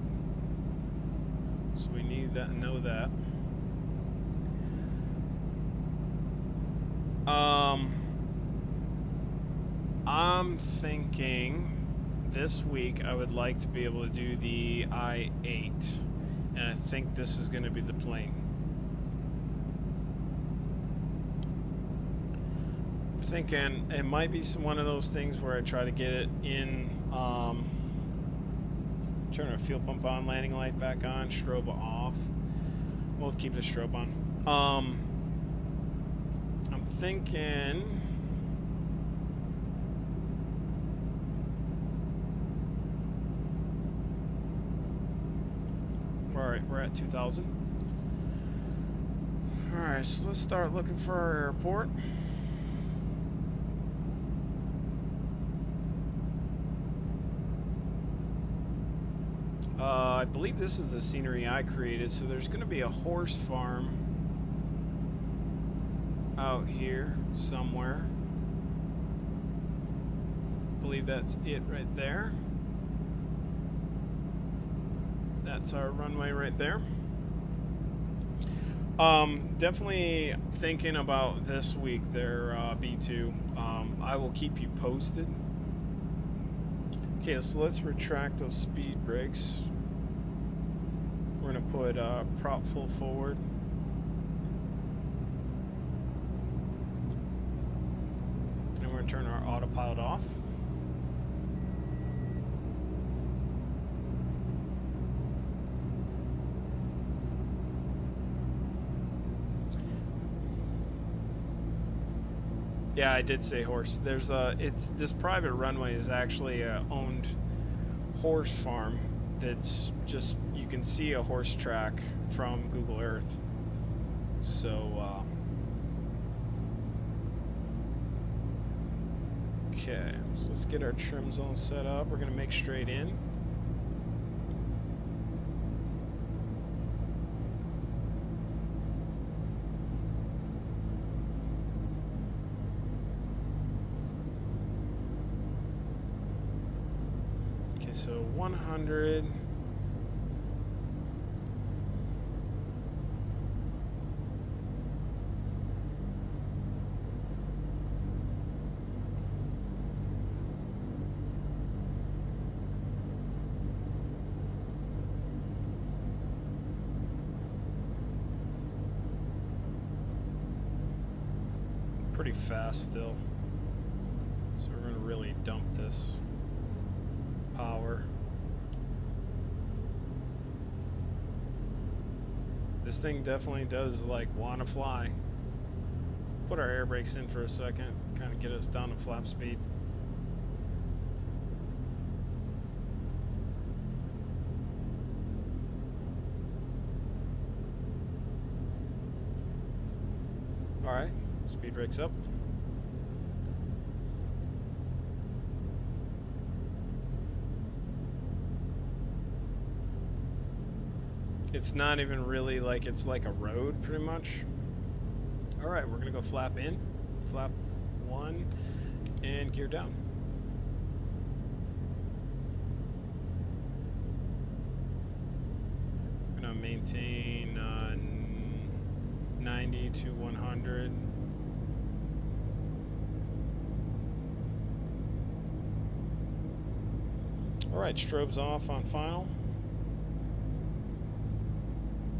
Speaker 1: So we need that, know that. I'm thinking this week I would like to be able to do the I-8, and I think this is going to be the plane. Thinking it might be one of those things where I try to get it in, turn our fuel pump on, landing light back on, strobe off. We'll keep the strobe on. I'm thinking alright, we're at 2,000. Alright, so let's start looking for our airport. I believe this is the scenery I created, so there's going to be a horse farm out here somewhere. I believe that's it right there. That's our runway right there. Definitely thinking about this week there, B2. I will keep you posted. Okay, so let's retract those speed brakes. We're going to put prop full forward. And we're going to turn our autopilot off. Yeah, I did say horse. There's this private runway is actually a owned horse farm that's just, you can see a horse track from Google Earth. So okay, so let's get our trim zone set up. We're gonna make straight in. So 100. Pretty fast still. So we're going to really dump this power. This thing definitely does like want to fly. Put our air brakes in for a second, kind of get us down to flap speed. Alright, speed brakes up. It's not even really like, it's like a road pretty much. Alright, we're gonna go flap in, flap 1, and gear down. I'm gonna maintain 90 to 100. Alright, strobes off on final.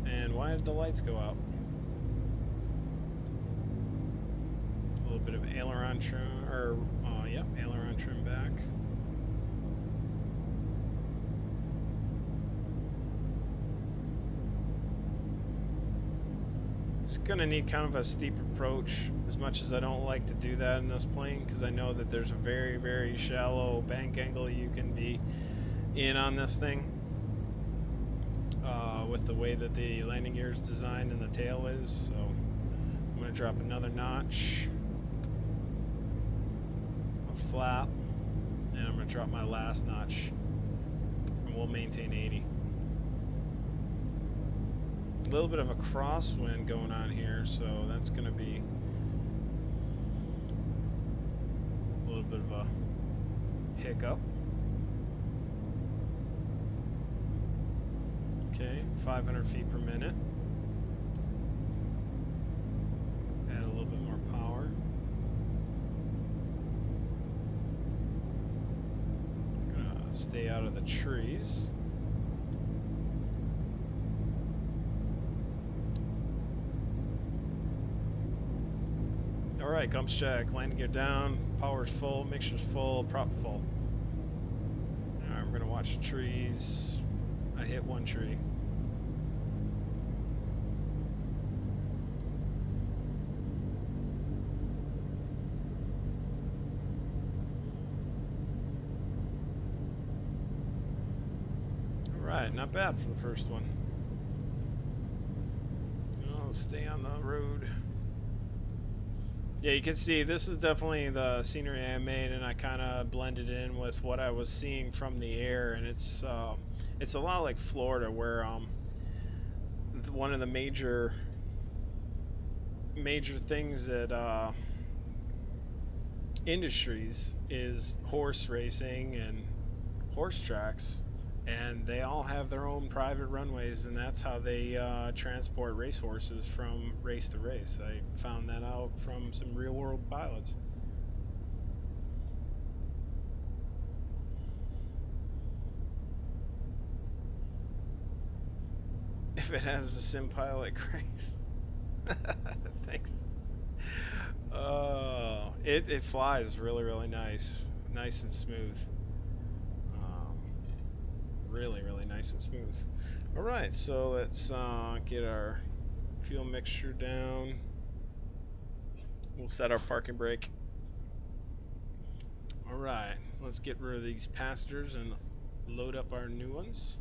Speaker 1: And why did the lights go out? A little bit of aileron trim, or yep, aileron trim back. It's gonna need kind of a steep approach, as much as I don't like to do that in this plane, because I know that there's a very, very shallow bank angle you can be in on this thing. With the way that the landing gear is designed and the tail is, so I'm gonna drop another notch, a flap, and I'm gonna drop my last notch, and we'll maintain 80. A little bit of a crosswind going on here, so that's going to be a little bit of a hiccup. Okay, 500 feet per minute. Add a little bit more power. Gonna stay out of the trees. Alright, comps check, landing gear down, power's full, mixture's full, prop full. Alright, we're gonna watch the trees. I hit one tree. Alright, not bad for the first one. I'll stay on the road. Yeah, you can see this is definitely the scenery I made, and I kind of blended in with what I was seeing from the air, and it's a lot like Florida, where one of the major things that industries is horse racing and horse tracks, and they all have their own private runways, and that's how they transport racehorses from race to race. I found that out from some real-world pilots. If it has a sim pilot, Grace. Thanks. Oh, it flies really, really nice and smooth. Really, really nice and smooth. Alright, so let's get our fuel mixture down. We'll set our parking brake. Alright, let's get rid of these passengers and load up our new ones.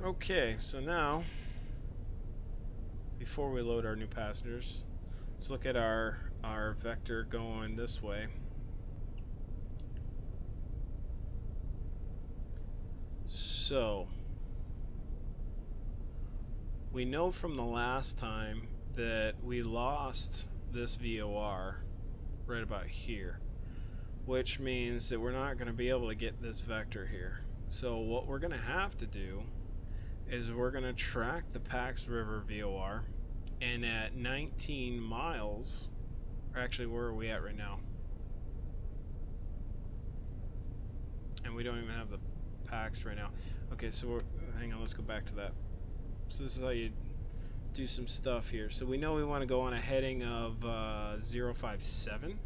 Speaker 1: Okay, so now, before we load our new passengers, let's look at our vector going this way. So, we know from the last time that we lost this VOR right about here, which means that we're not going to be able to get this vector here. So what we're going to have to do is we're going to track the Pax River VOR, and at 19 miles, or actually where are we at right now? And we don't even have the Pax right now. Okay, so hang on, let's go back to that. So this is how you do some stuff here. So we know we want to go on a heading of 057.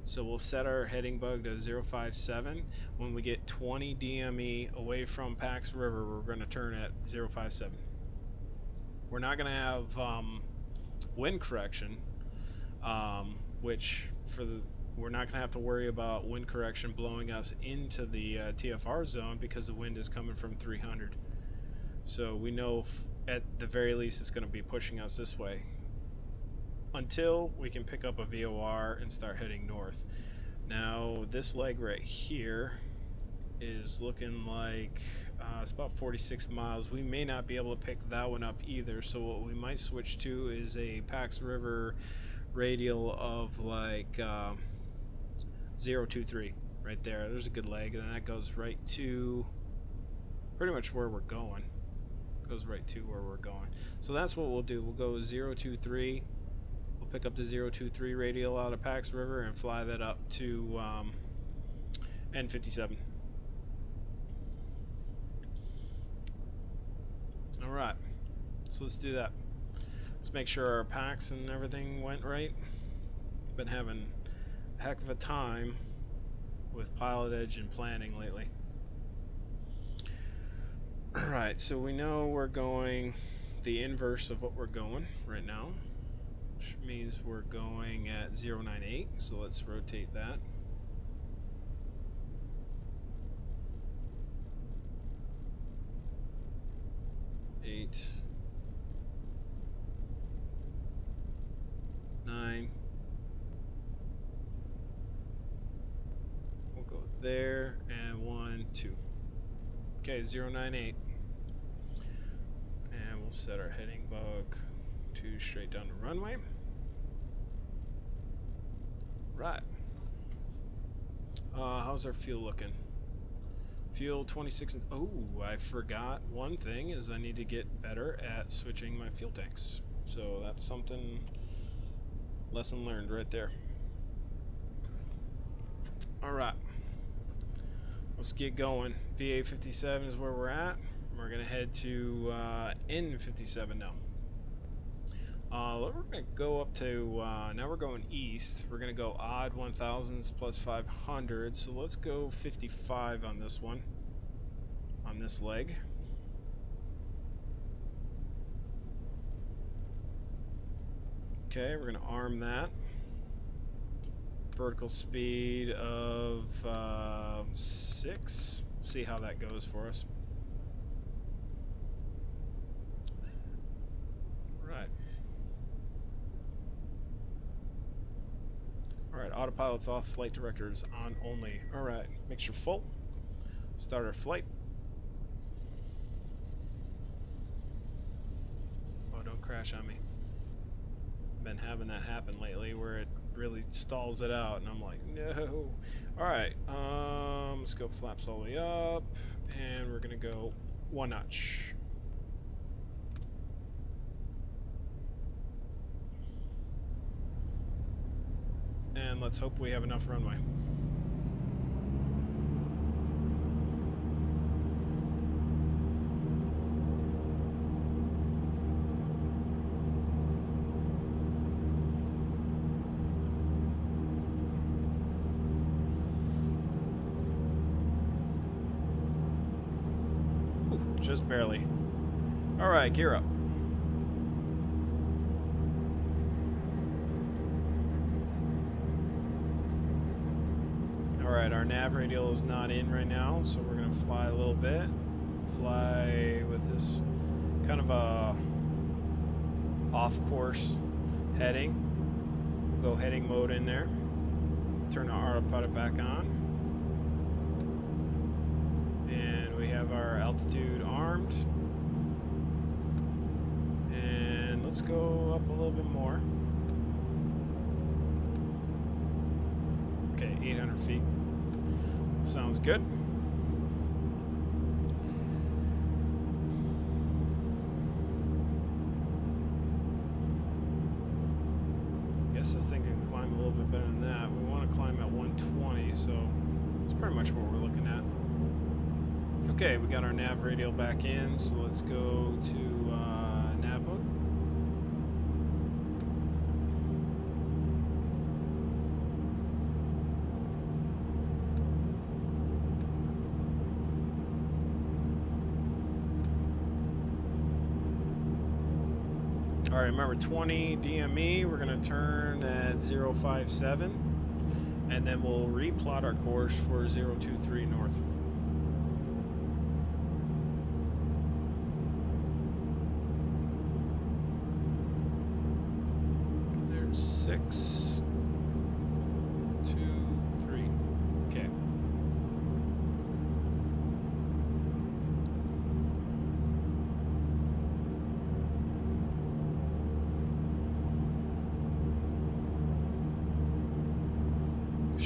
Speaker 1: So we'll set our heading bug to 057. When we get 20 DME away from Pax River, we're going to turn at 057. We're not going to have wind correction, which we're not going to have to worry about wind correction blowing us into the TFR zone, because the wind is coming from 300. So we know at the very least it's going to be pushing us this way until we can pick up a VOR and start heading north. Now this leg right here, is looking like it's about 46 miles. We may not be able to pick that one up either, so what we might switch to is a Pax River radial of like 023 right there. There's a good leg, and that goes right to pretty much where we're going. Goes right to where we're going. So that's what we'll do. We'll go 023. We'll pick up the 023 radial out of Pax River and fly that up to N57. Alright, so let's do that. Let's make sure our packs and everything went right. Been having a heck of a time with pilotage and planning lately. Alright, so we know we're going the inverse of what we're going right now, which means we're going at 098, so let's rotate that. Eight, 9. We'll go there, and 1, 2. Okay, 098. And we'll set our heading bug to straight down the runway. Right. How's our fuel looking? Fuel 26. Oh, I forgot one thing is I need to get better at switching my fuel tanks. So that's something, lesson learned right there. Alright. Let's get going. VA 57 is where we're at. We're going to head to N57 now. We're going to go up to, now we're going east. We're going to go odd 1000s plus 500. So let's go 55 on this one, on this leg. Okay, we're going to arm that. Vertical speed of 6. See how that goes for us. Right. Alright, autopilot's off, flight director's on only. Alright, mixture full. Start our flight. Oh, don't crash on me. Been having that happen lately where it really stalls it out and I'm like, no. Alright, let's go flaps all the way up and we're gonna go 1 notch. And let's hope we have enough runway. Just barely. Alright, gear up. Alright, our nav radial is not in right now, so we're going to fly a little bit. Fly with this kind of a off-course heading. We'll go heading mode in there. Turn our autopilot back on. We have our altitude armed, and let's go up a little bit more. Okay, 800 feet. Sounds good. Guess this thing can climb a little bit better than that. We want to climb at 120, so it's pretty much what we're looking at. Okay, we got our nav radial back in, so let's go to nav mode. Alright, remember 20 DME, we're going to turn at 057, and then we'll replot our course for 023 north. There's 6, 2, 3, okay.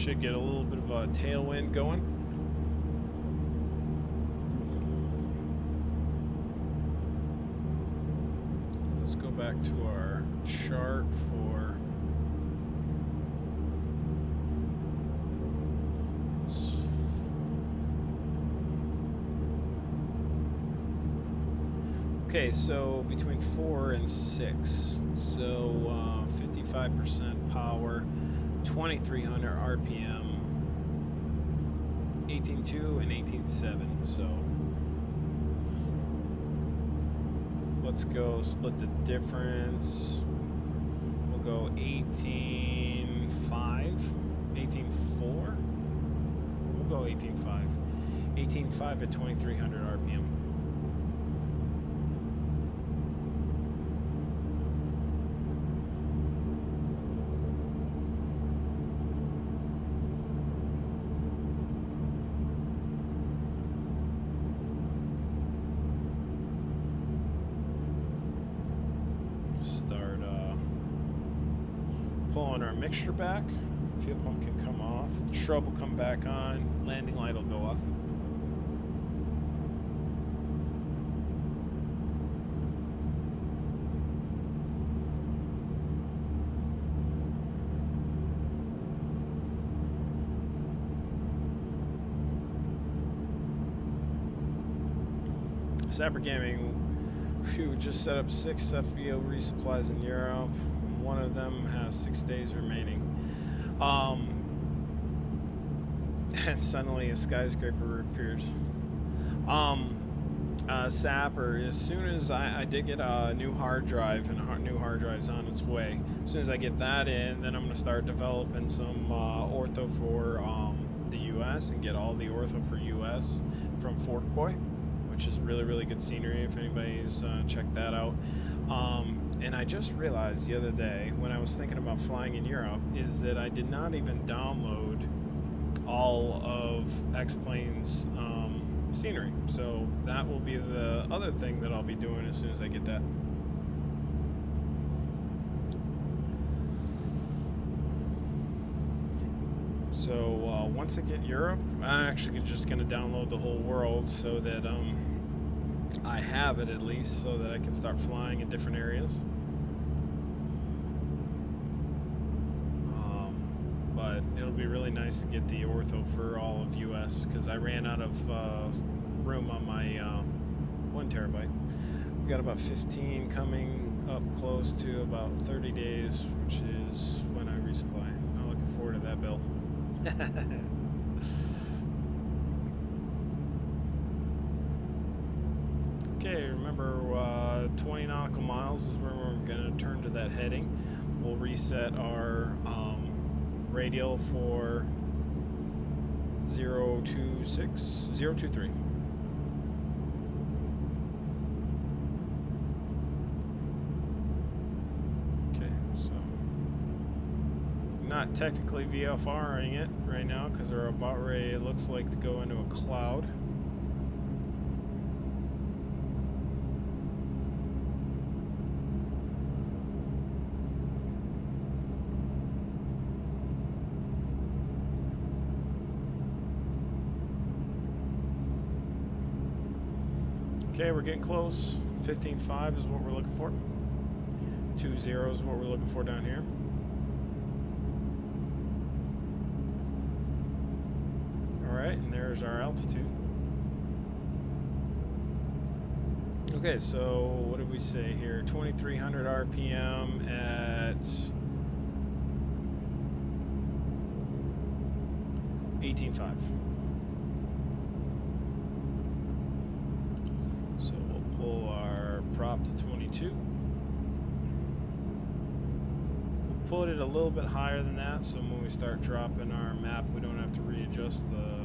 Speaker 1: should get a little bit of a tailwind going. Let's go back to our chart for okay, so between 4 and 6, so 55% power, 2300 RPM, 18.2 and 18.7. So let's go split the difference. We'll go 18.5, 18.4. We'll go 18.5, 18.5 at 2300 RPM. Pulling our mixture back, fuel pump can come off, shrub will come back on, landing light will go off. Sapper Gaming, phew, just set up 6 FBO resupplies in Europe. One of them has 6 days remaining. And suddenly a skyscraper appears. Sapper, as soon as I did get a new hard drive, and a new hard drive's on its way. As soon as I get that in, then I'm going to start developing some ortho for the US and get all the ortho for US from Fork Boy, which is really, really good scenery if anybody's checked that out. And I just realized the other day when I was thinking about flying in Europe is that I did not even download all of X-Plane's scenery. So that will be the other thing that I'll be doing as soon as I get that. So once I get Europe, I'm actually just going to download the whole world so that I have it at least, so that I can start flying in different areas. But it'll be really nice to get the ortho for all of US because I ran out of room on my 1 terabyte. We've got about 15 coming up close to about 30 days, which is when I resupply. I'm looking forward to that bill. Okay, remember 20 nautical miles is where we're going to turn to that heading. We'll reset our radial for 023. Okay, so not technically VFRing it right now because we're about ready, it looks like, to go into a cloud. Okay, we're getting close. 15.5 is what we're looking for. 20 is what we're looking for down here. Alright, and there's our altitude. Okay, so what did we say here? 2300 RPM at 18.5. So we'll pull our prop to 22. We'll put it a little bit higher than that, so when we start dropping our map, we don't have to readjust the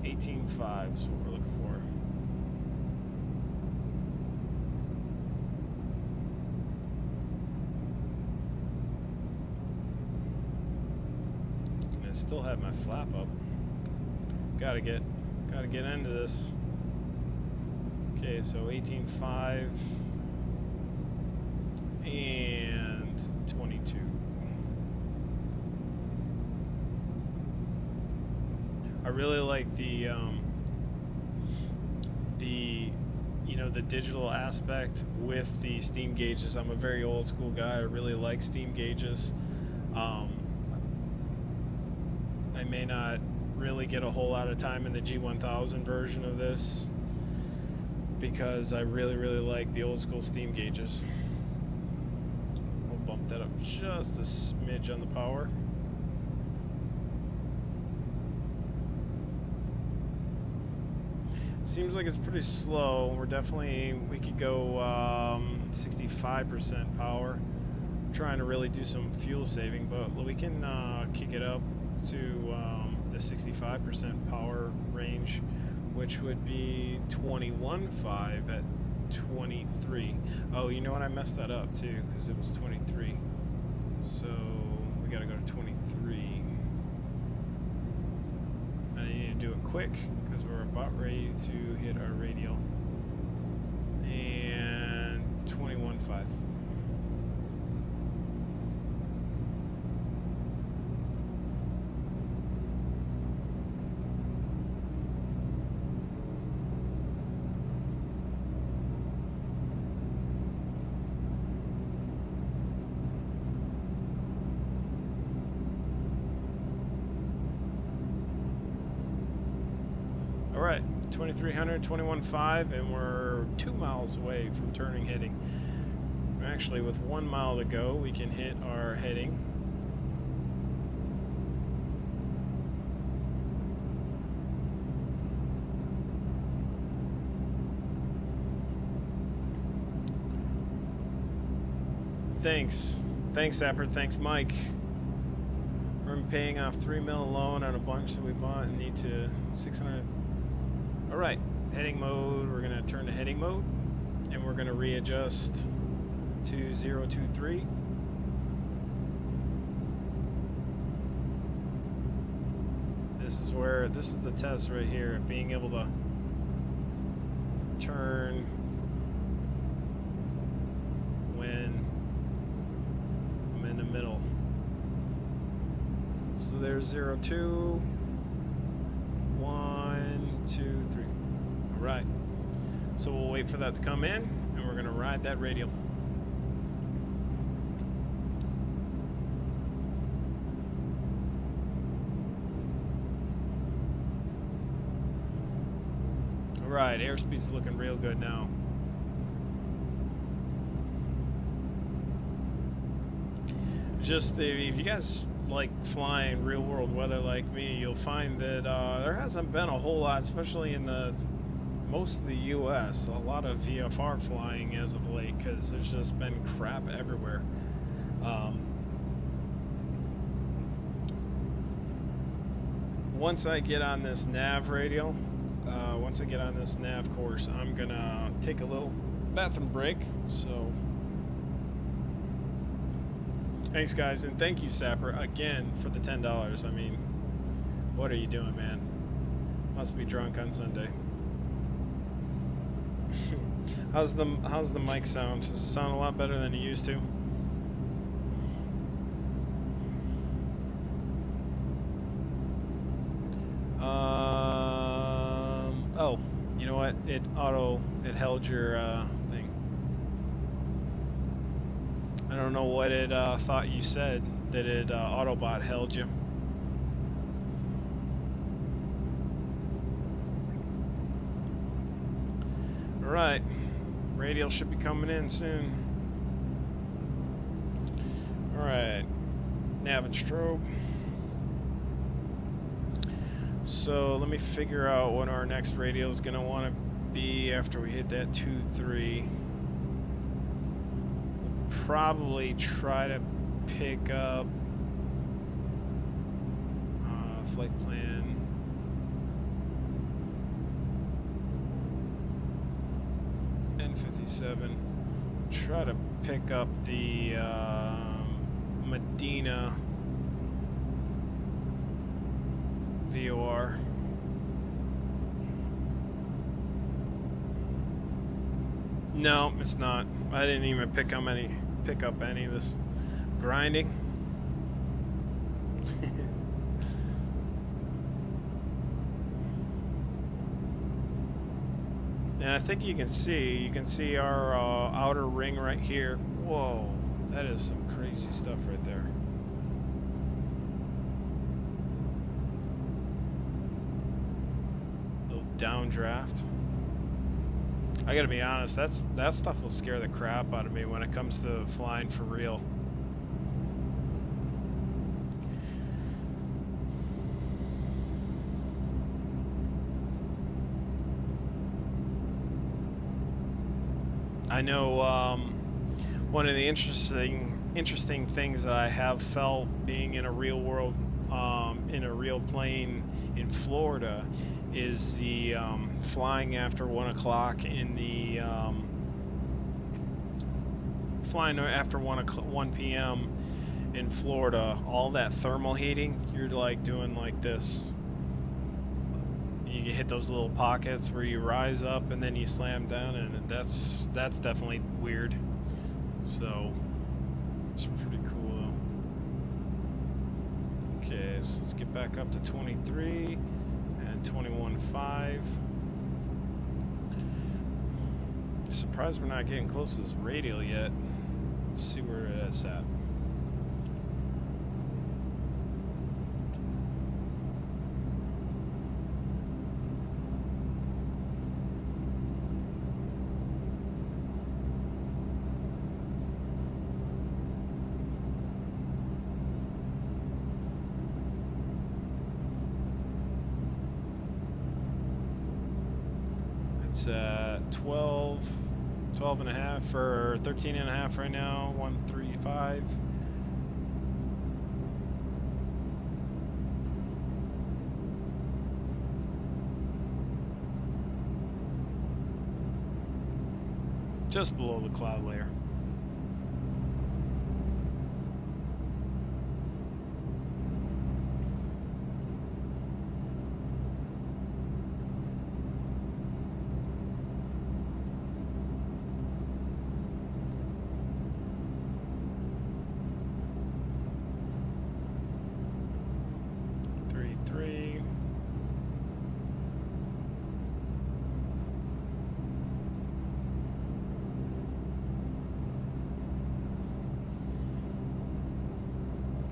Speaker 1: 18.5 is what we're looking for. And I still have my flap up. Gotta get into this. Okay, so 18.5, and 22. I really like the you know, the digital aspect with the steam gauges. I'm a very old school guy. I really like steam gauges. I may not really get a whole lot of time in the G1000 version of this because I really like the old school steam gauges. We'll bump that up just a smidge on the power. Seems like it's pretty slow. We could go 65% power. I'm trying to really do some fuel saving, but we can kick it up to the 65% power range, which would be 21.5 at 23. Oh, you know what? I messed that up too because it was 23. So we gotta go to 23. I need to do it quick because we're about ready to hit our radial. And 21.5. Alright, 2300, 21.5, and we're 2 miles away from turning heading. Actually, with 1 mile to go, we can hit our heading. Thanks, Apper. Thanks, Mike. We're paying off 3 mil loan on a bunch that we bought and need to 600. Alright, heading mode, we're going to turn to heading mode, and we're going to readjust to 023. This is the test right here, being able to turn when I'm in the middle. So there's 02, 1, 2, 3. Alright, so we'll wait for that to come in, and we're going to ride that radial. Alright, airspeed's looking real good now. Just if you guys like flying real world weather like me, you'll find that there hasn't been a whole lot, especially in most of the US, a lot of VFR flying as of late because there's just been crap everywhere. Once I get on this nav radial, once I get on this nav course, I'm gonna take a little bathroom break. So thanks guys, and thank you Sapper again for the $10. I mean, what are you doing, man? Must be drunk on Sunday. How's the mic sound? Does it sound a lot better than it used to? Oh, you know what? It held your thing. I don't know what it thought you said that it Autobot held you. Alright, radial should be coming in soon. Alright, nav and strobe. So let me figure out what our next radial is going to want to be after we hit that 2-3. We'll probably try to pick up flight plan. N57. Try to pick up the Medina VOR. No, it's not. I didn't even pick how many. pick up any of this grinding. And I think you can see our outer ring right here. Whoa, that is some crazy stuff right there. Little downdraft. I gotta be honest, that stuff will scare the crap out of me when it comes to flying for real. I know one of the interesting things that I have felt being in a real world, in a real plane in Florida, is the flying after 1 o'clock in the flying after 1 p.m. in Florida. All that thermal heating, you're like doing like this. You hit those little pockets where you rise up and then you slam down, and that's definitely weird. So it's pretty cool though. Okay, so let's get back up to 23 and 21.5. Surprised we're not getting close to this radial yet. Let's see where it's at. It's at 12 and a half, or 13 and a half right now, 135. Just below the cloud layer.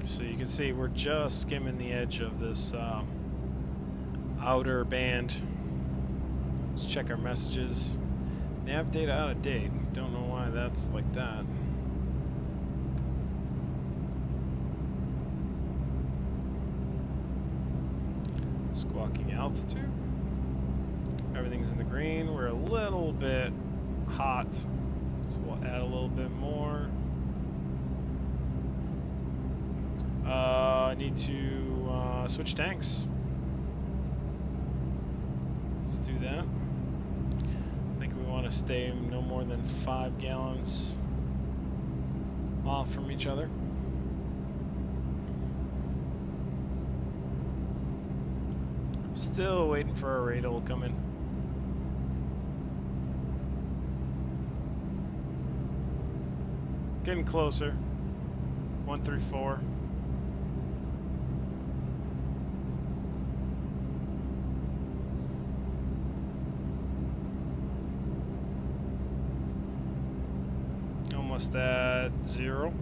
Speaker 1: So you can see we're just skimming the edge of this outer band. Let's check our messages. Nav data out of date. Don't know why that's like that. Squawking altitude. Everything's in the green. We're a little bit hot, so we'll add a little bit more. I need to switch tanks. Let's do that. I think we want to stay no more than 5 gallons off from each other. Still waiting for our radial to come in. Getting closer. 134. Almost at 0.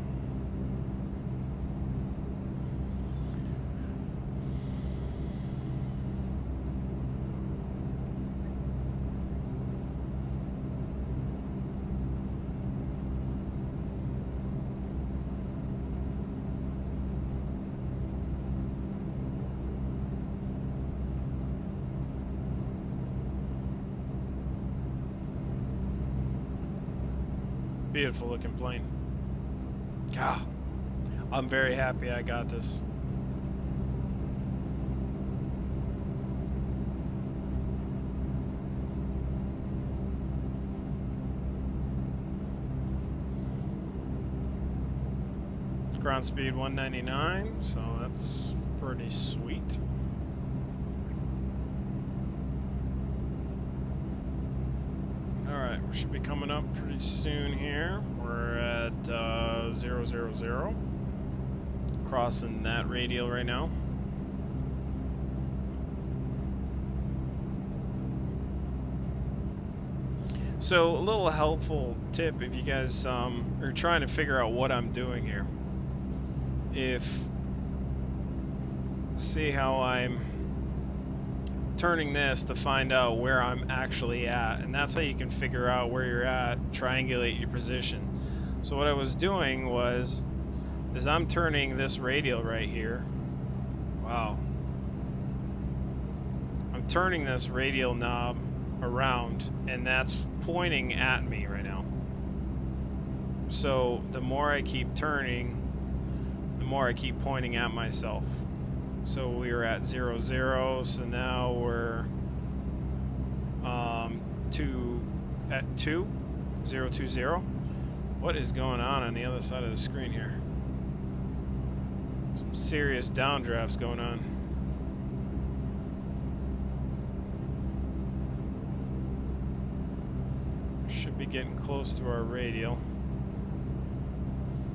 Speaker 1: Beautiful looking plane. Ah, I'm very happy I got this. Ground speed 199, so that's pretty sweet. All right. should be coming up pretty soon here. We're at 000. Crossing that radial right now. So a little helpful tip if you guys are trying to figure out what I'm doing here. See how I'm turning this to find out where I'm actually at, and that's how you can figure out where you're at, triangulate your position. So what I was doing is I'm turning this radial right here. Wow. I'm turning this radial knob around, and that's pointing at me right now. So the more I keep turning, the more I keep pointing at myself. So we were at 0, so now we're at 2, 0, 2, 0. What is going on the other side of the screen here? Some serious downdrafts going on. Should be getting close to our radial.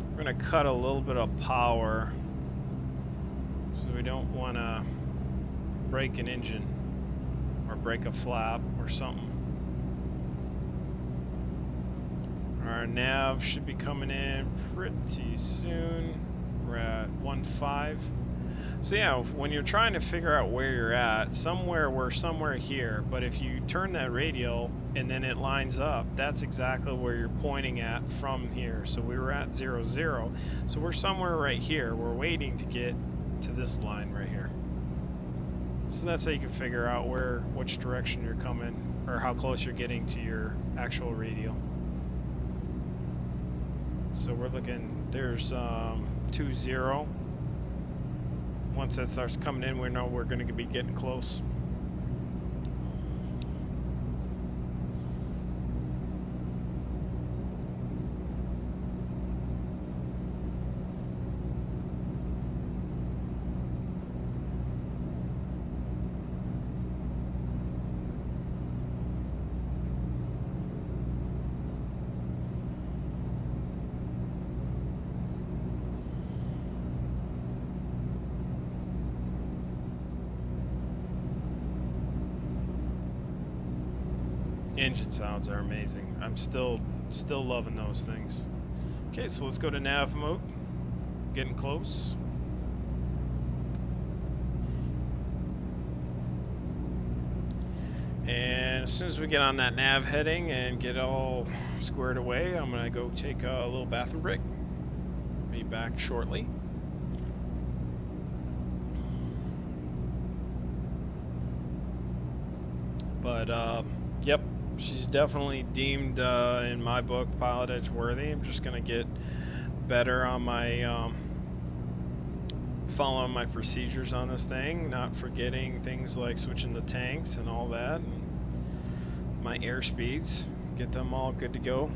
Speaker 1: We're going to cut a little bit of power, so we don't want to break an engine or break a flap or something. Our nav should be coming in pretty soon. We're at 1.5. So yeah, when you're trying to figure out where you're at, we're somewhere here, but if you turn that radial and then it lines up, that's exactly where you're pointing at from here. So we were at 0, so we're somewhere right here. We're waiting to get to this line right here. So that's how you can figure out which direction you're coming, or how close you're getting to your actual radial. So we're looking, there's 2-0. Once that starts coming in, we know we're going to be getting close. Engine sounds are amazing. I'm still loving those things. Okay, so let's go to nav mode. Getting close. And as soon as we get on that nav heading and get all squared away, I'm gonna go take a little bathroom break. Be back shortly. But yep, she's definitely deemed in my book pilot edge worthy. I'm just gonna get better on my following my procedures on this thing, not forgetting things like switching the tanks and all that, and my air speeds, get them all good to go.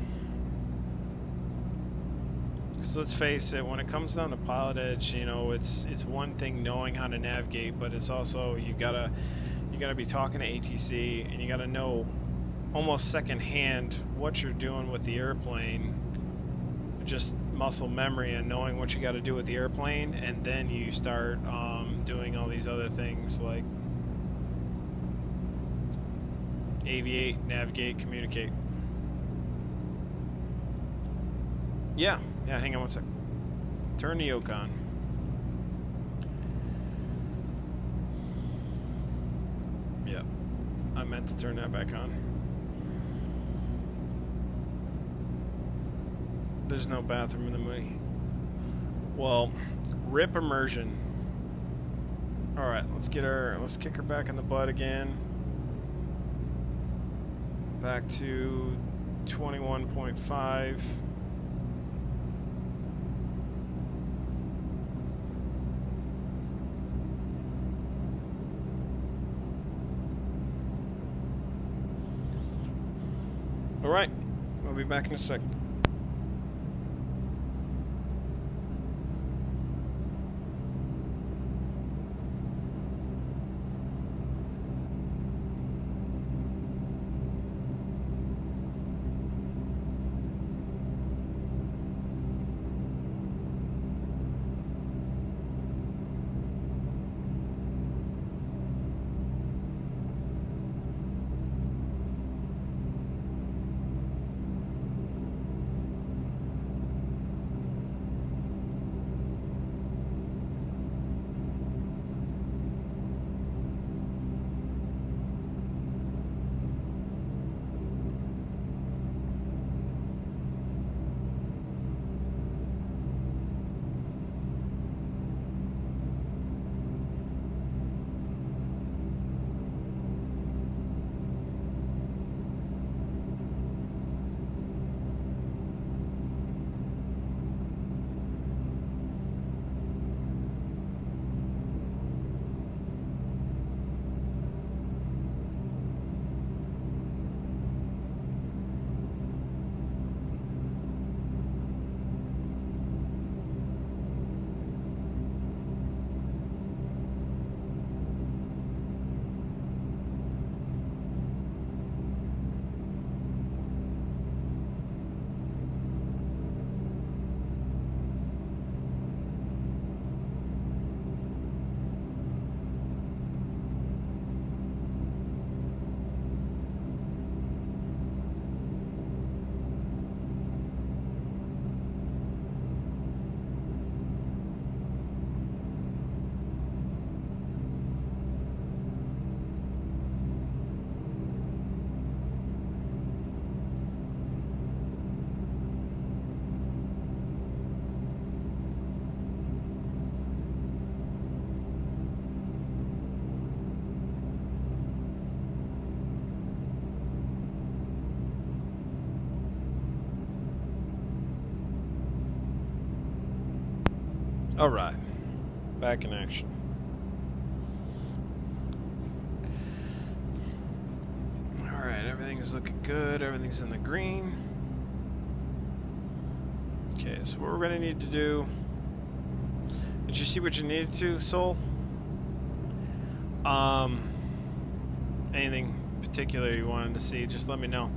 Speaker 1: Because let's face it, when it comes down to pilot edge, you know, it's one thing knowing how to navigate, but it's also you gotta be talking to ATC, and you gotta know almost secondhand what you're doing with the airplane, just muscle memory and knowing what you got to do with the airplane, and then you start doing all these other things like aviate, navigate, communicate. Yeah, hang on one sec. Turn the yoke on. Yep, I meant to turn that back on. There's no bathroom in the Mooney. Well, rip immersion. Alright, let's kick her back in the butt again. Back to 21.5. Alright, we'll be back in a sec. Alright, back in action. Alright, everything's looking good, everything's in the green. Okay, so what we're going to need to do... Did you see what you needed to, Soul? Anything particular you wanted to see, just let me know.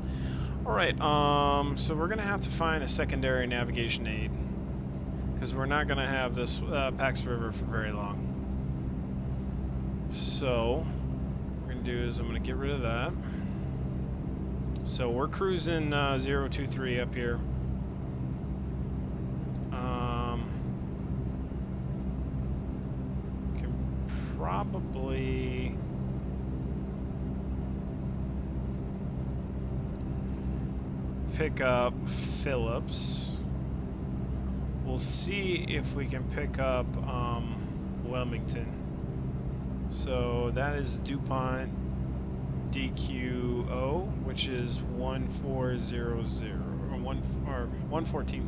Speaker 1: Alright, so we're going to have to find a secondary navigation aid, because we're not going to have this Pax River for very long. So, what we're going to do is I'm going to get rid of that. So we're cruising 023 up here. Can probably pick up Phillips. We'll see if we can pick up Wilmington. So that is DuPont DQO, which is 1400 or 1140.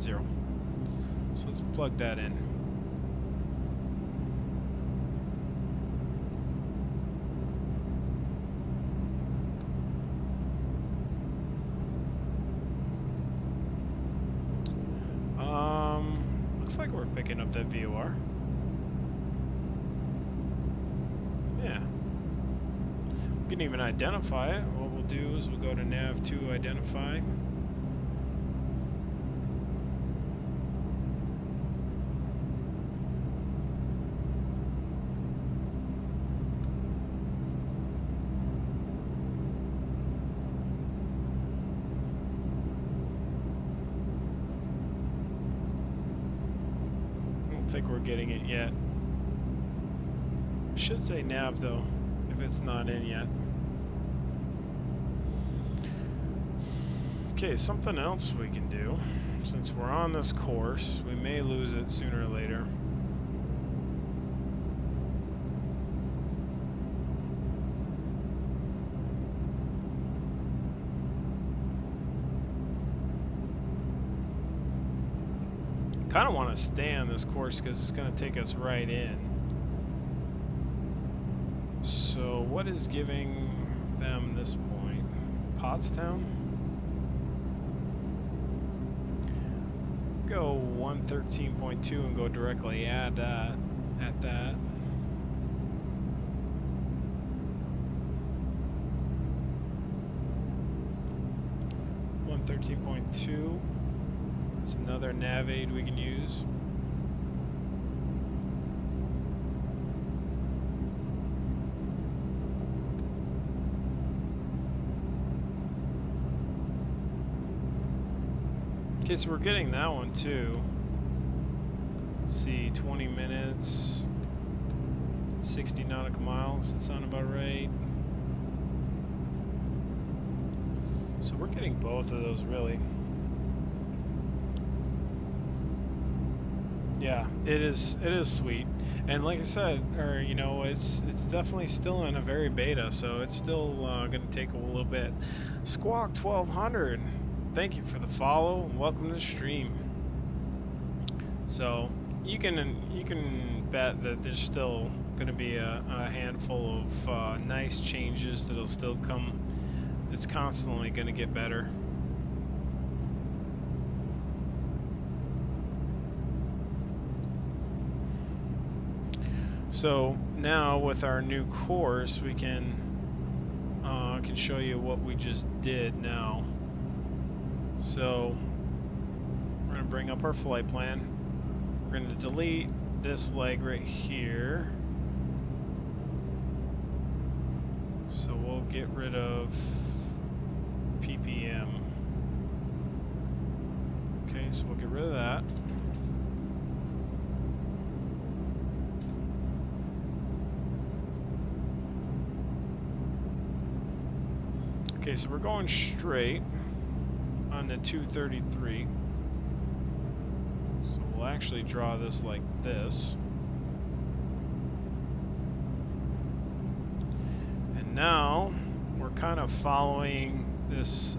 Speaker 1: So let's plug that in. Looks like we're picking up that VOR. Yeah. We can even identify it. What we'll do is we'll go to nav2 identify. I don't think we're getting it yet. It should say nav though, if it's not in yet. Okay, something else we can do. Since we're on this course, we may lose it sooner or later. Kind of want to stay on this course because it's going to take us right in. So what is giving them this point? Pottstown? Go 113.2 and go directly at that. 113.2. That's another nav aid we can use. Okay, so we're getting that one too. Let's see, 20 minutes, 60 nautical miles, that sound about right. So we're getting both of those really. Yeah, it is sweet. And like I said, or you know, it's definitely still in a very beta, so it's still going to take a little bit. Squawk 1200. Thank you for the follow and welcome to the stream. So you can bet that there's still going to be a handful of nice changes that'll still come. It's constantly going to get better. So now with our new course, we can show you what we just did now. So we're going to bring up our flight plan. We're going to delete this leg right here. So we'll get rid of ppm. Okay, so we'll get rid of that. Okay, so we're going straight on the 233. So we'll actually draw this like this. And now we're kind of following this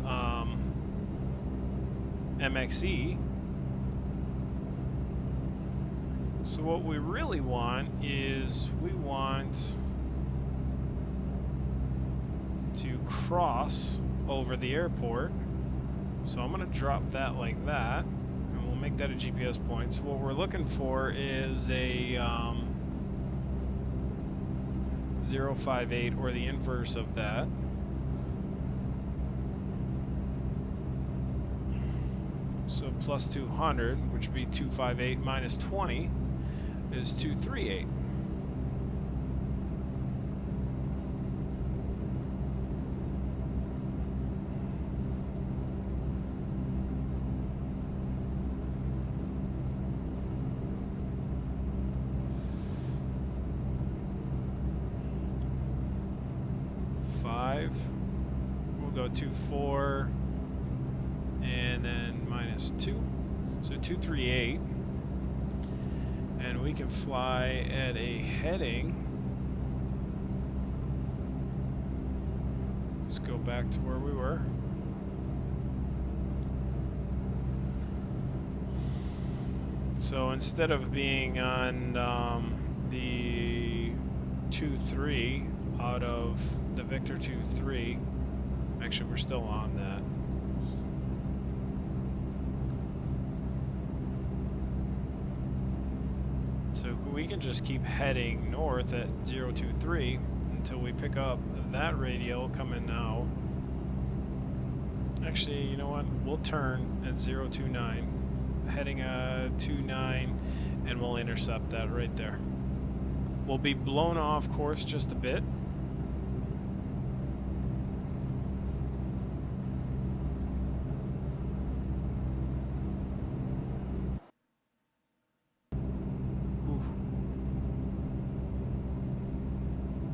Speaker 1: MXE. So what we really want is we want to cross over the airport. So I'm going to drop that like that, and we'll make that a GPS point. So what we're looking for is a 058 or the inverse of that. So plus 200, which would be 258 minus 20 is 238. We'll go 24 and then minus 2, so 238, and we can fly at a heading. Let's go back to where we were. So instead of being on the 2-3 out of the Victor 2-3, actually we're still on that. So we can just keep heading north at 023 until we pick up that radial coming out. Actually, you know what? We'll turn at 029, heading 29, and we'll intercept that right there. We'll be blown off course just a bit.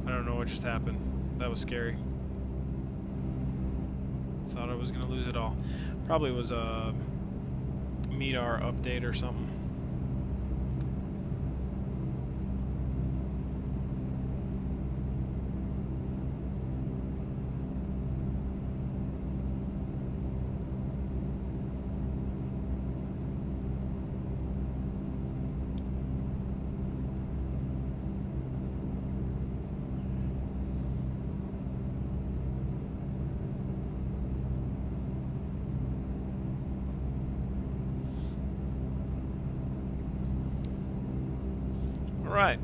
Speaker 1: I don't know what just happened. That was scary. Thought I was gonna lose it all. Probably was a MEDAR update or something. Alright,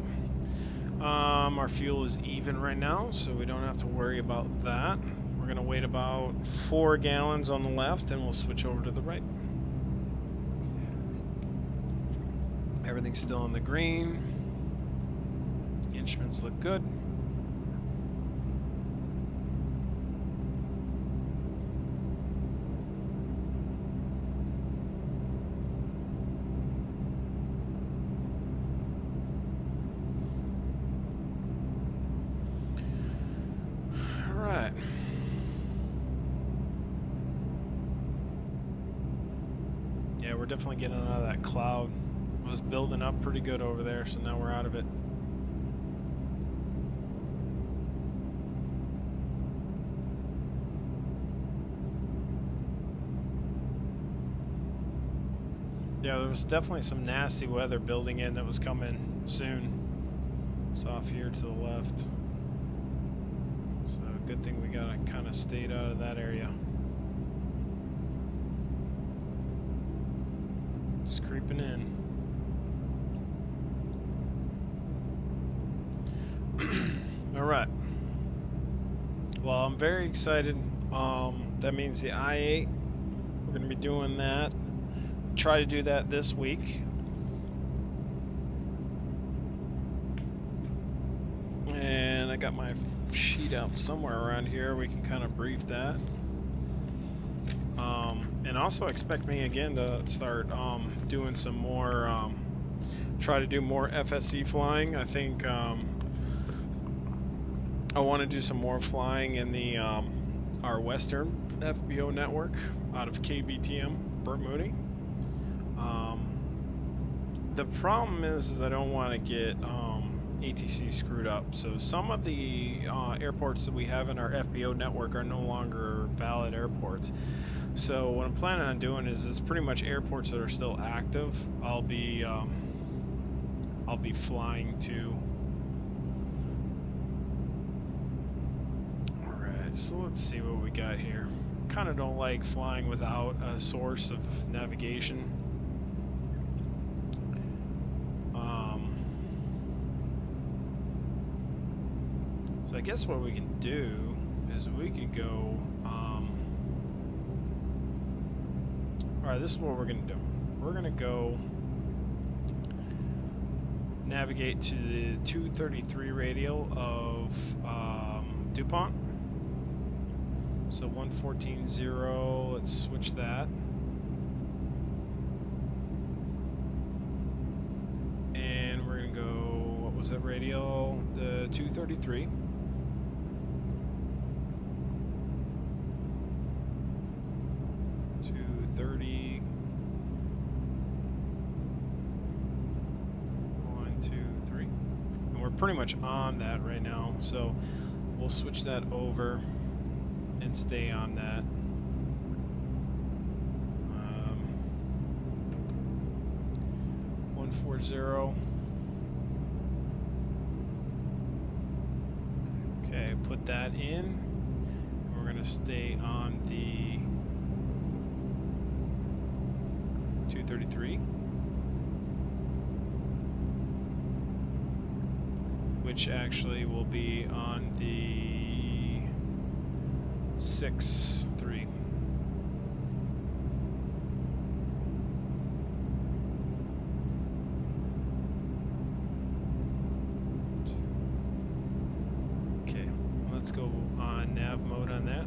Speaker 1: our fuel is even right now, so we don't have to worry about that. We're going to wait about 4 gallons on the left, and we'll switch over to the right. Everything's still in the green. Instruments look good. Yeah, we're definitely getting out of that cloud. It was building up pretty good over there, so now we're out of it. Yeah, there was definitely some nasty weather building in that was coming soon. It's off here to the left. So good thing we got kind of stayed out of that area. It's creeping in. All right. Well, I'm very excited. That means the I-8, we're going to be doing that. Try to do that this week. And I got my sheet out somewhere around here. We can kind of brief that. And also expect me again to start doing some more, try to do more FSE flying. I think I want to do some more flying in the our Western FBO network out of KBTM, Burt Mooney. The problem is I don't want to get ATC screwed up. So some of the airports that we have in our FBO network are no longer valid airports. So what I'm planning on doing is it's pretty much airports that are still active. I'll be I'll be flying to. Alright, so let's see what we got here. Kind of don't like flying without a source of navigation. So I guess what we can do is we could go. Alright, this is what we're going to do. We're going to go navigate to the 233 radial of DuPont. So 114.0, let's switch that. And we're going to go, what was that radial? The 233. Pretty much on that right now, so we'll switch that over and stay on that. 140. Okay, put that in. We're gonna stay on the 233. Which actually will be on the 6-3. Okay, let's go on nav mode on that.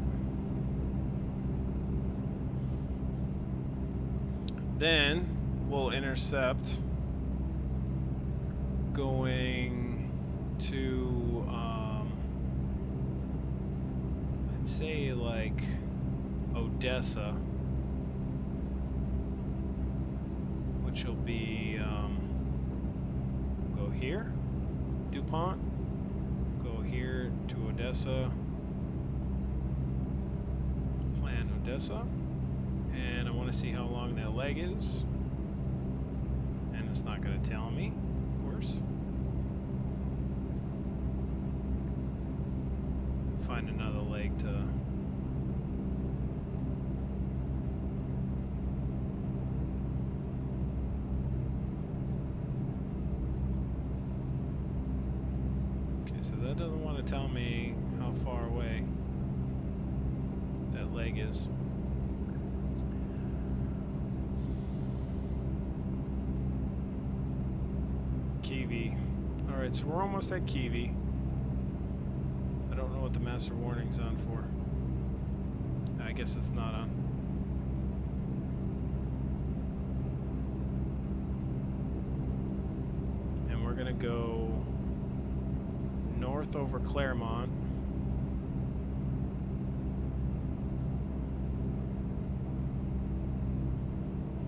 Speaker 1: Then we'll intercept going to I'd say like Odessa, which will be go here, DuPont, go here to Odessa, plan Odessa, and I want to see how long that leg is, and it's not going to tell me, of course. Find another leg to okay, so that doesn't want to tell me how far away that leg is. Kiwi. Alright, so we're almost at Kiwi. I don't know what the master warning's on for. I guess it's not on. And we're gonna go north over Claremont.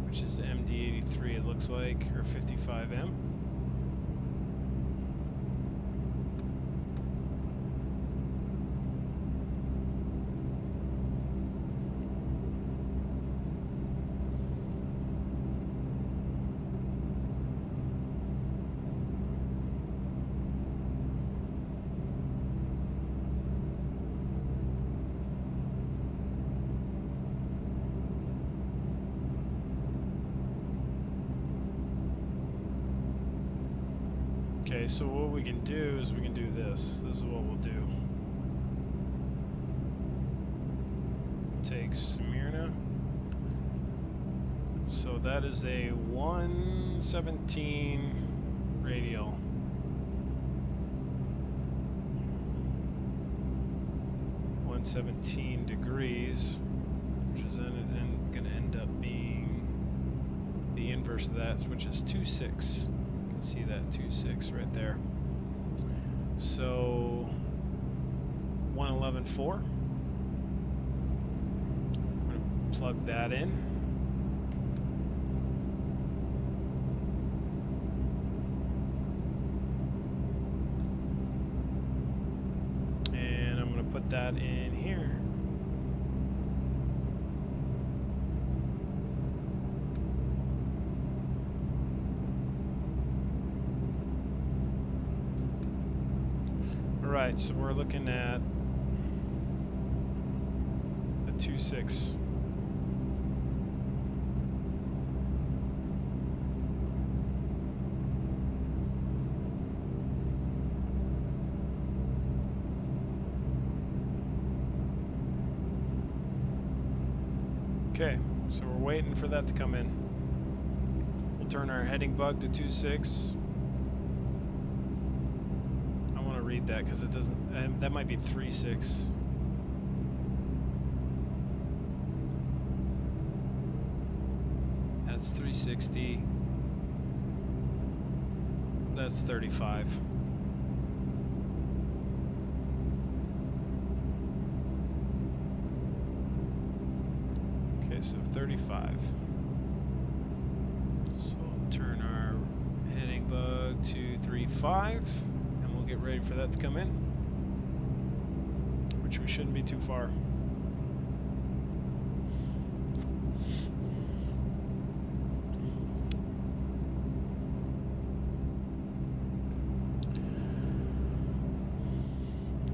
Speaker 1: Which is MD83 it looks like, or 55M. Okay, so what we can do is we can do this. This is what we'll do. Take Smyrna. So that is a 117 radial. $117, which is then going to end up being the inverse of that, which is 26. You can see that 26 right there. So 111.4. I'm going to plug that in. And I'm going to put that in here. Alright, so we're looking at the 2-6. Okay, so we're waiting for that to come in. We'll turn our heading bug to 2-6. I want to read that because it doesn't, that might be 3-6. That's 360. That's 35. Okay, so 35. So we'll turn our heading bug to 3-5, and we'll get ready for that to come in, which we shouldn't be too far.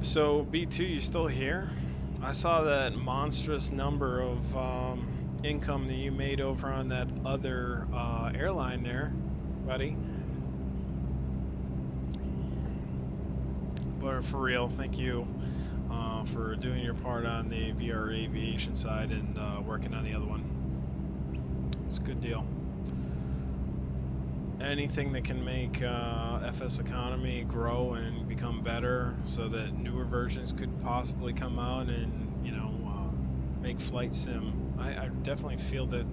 Speaker 1: So B2, you still here? I saw that monstrous number of income that you made over on that other airline there, buddy. But for real, thank you for doing your part on the VR aviation side and working on the other one. It's a good deal. Anything that can make FS economy grow and become better so that newer versions could possibly come out and, you know, make flight sim. I definitely feel that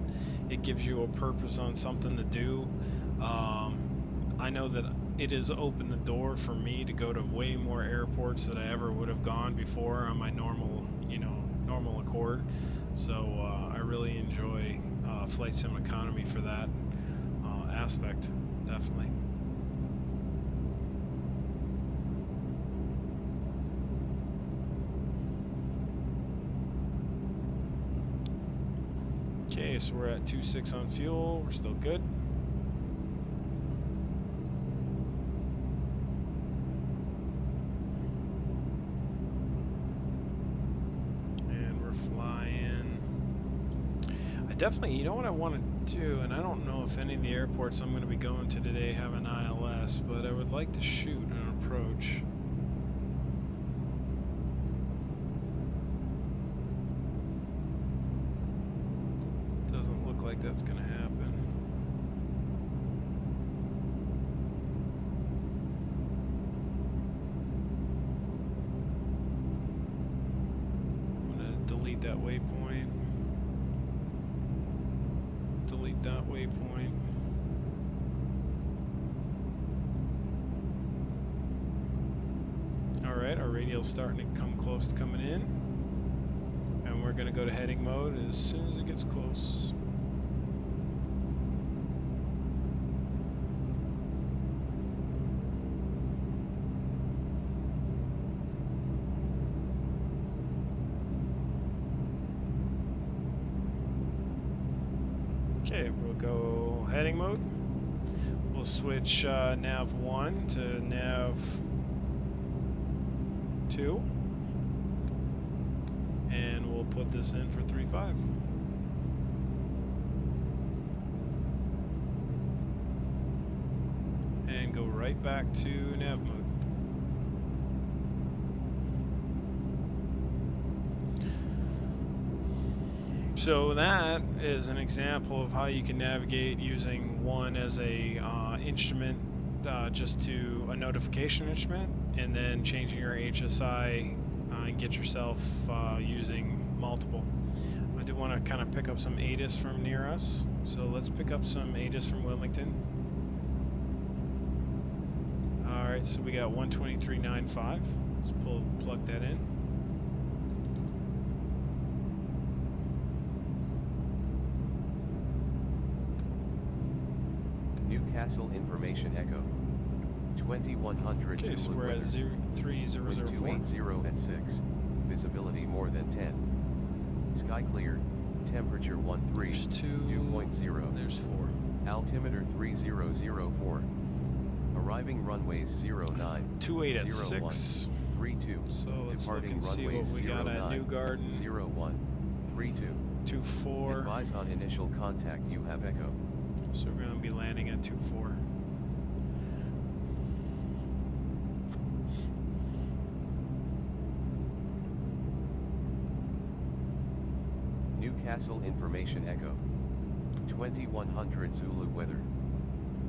Speaker 1: it gives you a purpose on something to do. I know that it has opened the door for me to go to way more airports than I ever would have gone before on my normal, normal accord. So I really enjoy flight sim economy for that aspect, definitely. Okay, so we're at 2.6 on fuel. We're still good. And we're flying. I definitely, you know what I want to do, and I don't know if any of the airports I'm going to be going to today have an ILS, but I would like to shoot an approach. Doesn't look like that's going to happen. I'm going to delete that waypoint. Delete that waypoint. Alright, our radial's starting to come close to coming in. And we're going to go to heading mode as soon as it gets close. Okay, we'll go heading mode. We'll switch nav 1 to nav 2. And we'll put this in for 3.5. And go right back to nav mode. So that is an example of how you can navigate using one as a instrument, just to a notification instrument, and then changing your HSI and get yourself using multiple. I do want to kind of pick up some ATIS from near us, so let's pick up some ATIS from Wilmington. Alright, so we got 123.95. Let's plug that in.
Speaker 2: Newcastle Information Echo 2100.
Speaker 1: Okay, so we're at 3004.
Speaker 2: 280 at 6. Visibility more than 10. Sky clear. Temperature 13.
Speaker 1: There's 2.
Speaker 2: Dew point 0.
Speaker 1: There's 4.
Speaker 2: Altimeter 3004. Arriving runways 09.
Speaker 1: 28 at 6.
Speaker 2: 32.
Speaker 1: So let's look
Speaker 2: Departing
Speaker 1: and see what
Speaker 2: runways
Speaker 1: we got at
Speaker 2: 09,
Speaker 1: New Garden.
Speaker 2: 01, 32.
Speaker 1: 24.
Speaker 2: Advise on initial contact, you have echo.
Speaker 1: So we're going to be landing at 24.
Speaker 2: Newcastle information echo. 2100 Zulu weather.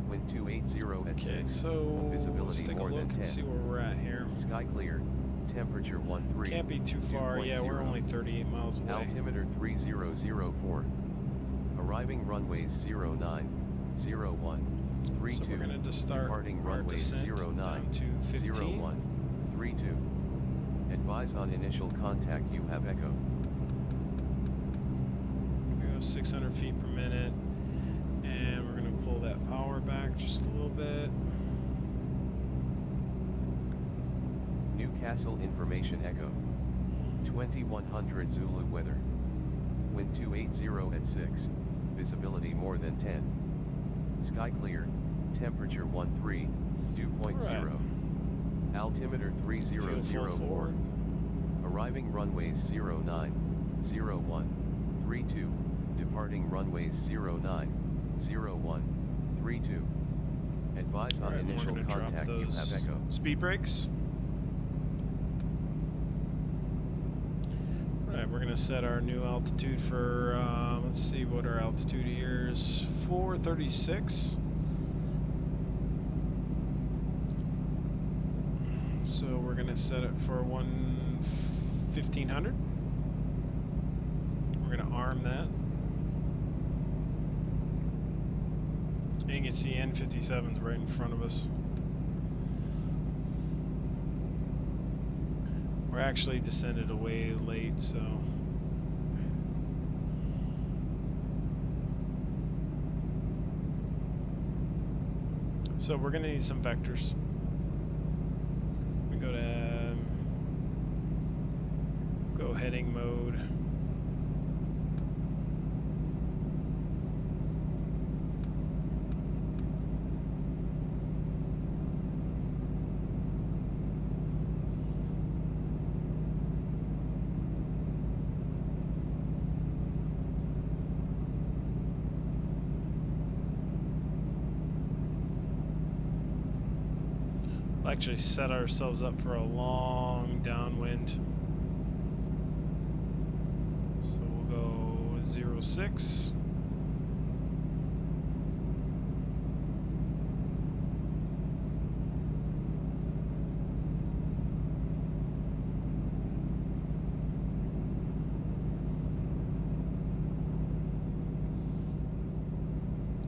Speaker 2: Wind 280 at
Speaker 1: Okay,
Speaker 2: 6.
Speaker 1: so
Speaker 2: Visibility
Speaker 1: let's take
Speaker 2: more
Speaker 1: a look
Speaker 2: than 10.
Speaker 1: and see where we're at here.
Speaker 2: Sky clear. Temperature 13.
Speaker 1: Can't be too far. Yeah, we're only 38 miles away.
Speaker 2: Altimeter 3004. Arriving runways 09, 01, 32.
Speaker 1: So we're going to just start
Speaker 2: departing
Speaker 1: our
Speaker 2: runways
Speaker 1: descent
Speaker 2: 09,
Speaker 1: down to 15.
Speaker 2: 01, 32. Advise on initial contact, you have echo.
Speaker 1: We go 600 feet per minute, and we're going to pull that power back just a little bit.
Speaker 2: Newcastle information echo. 2100 Zulu weather. Wind 280 at 6. Visibility more than 10. Sky clear. Temperature 13. Dew point 0. Altimeter 3004. Arriving runways 09, 01, 32. Departing runways 09, 01, 32. Advise on initial contact, you have echo.
Speaker 1: Speed brakes. Alright, we're going to set our new altitude for, let's see what our altitude here is, 436. So we're going to set it for 1500. We're going to arm that. And you can see N57's right in front of us. We're actually descended away late, so we're gonna need some vectors. We go heading mode. Actually set ourselves up for a long downwind. So we'll go 06.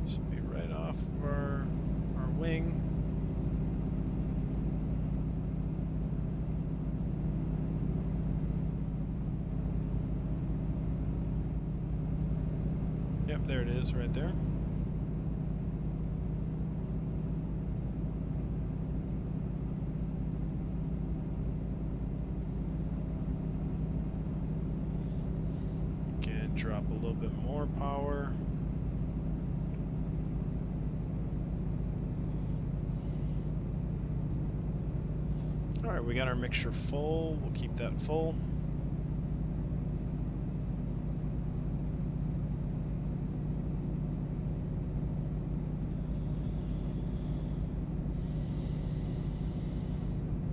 Speaker 1: Should be right off of our wing. Yep, there it is right there. Again, drop a little bit more power. Alright, we got our mixture full. We'll keep that full.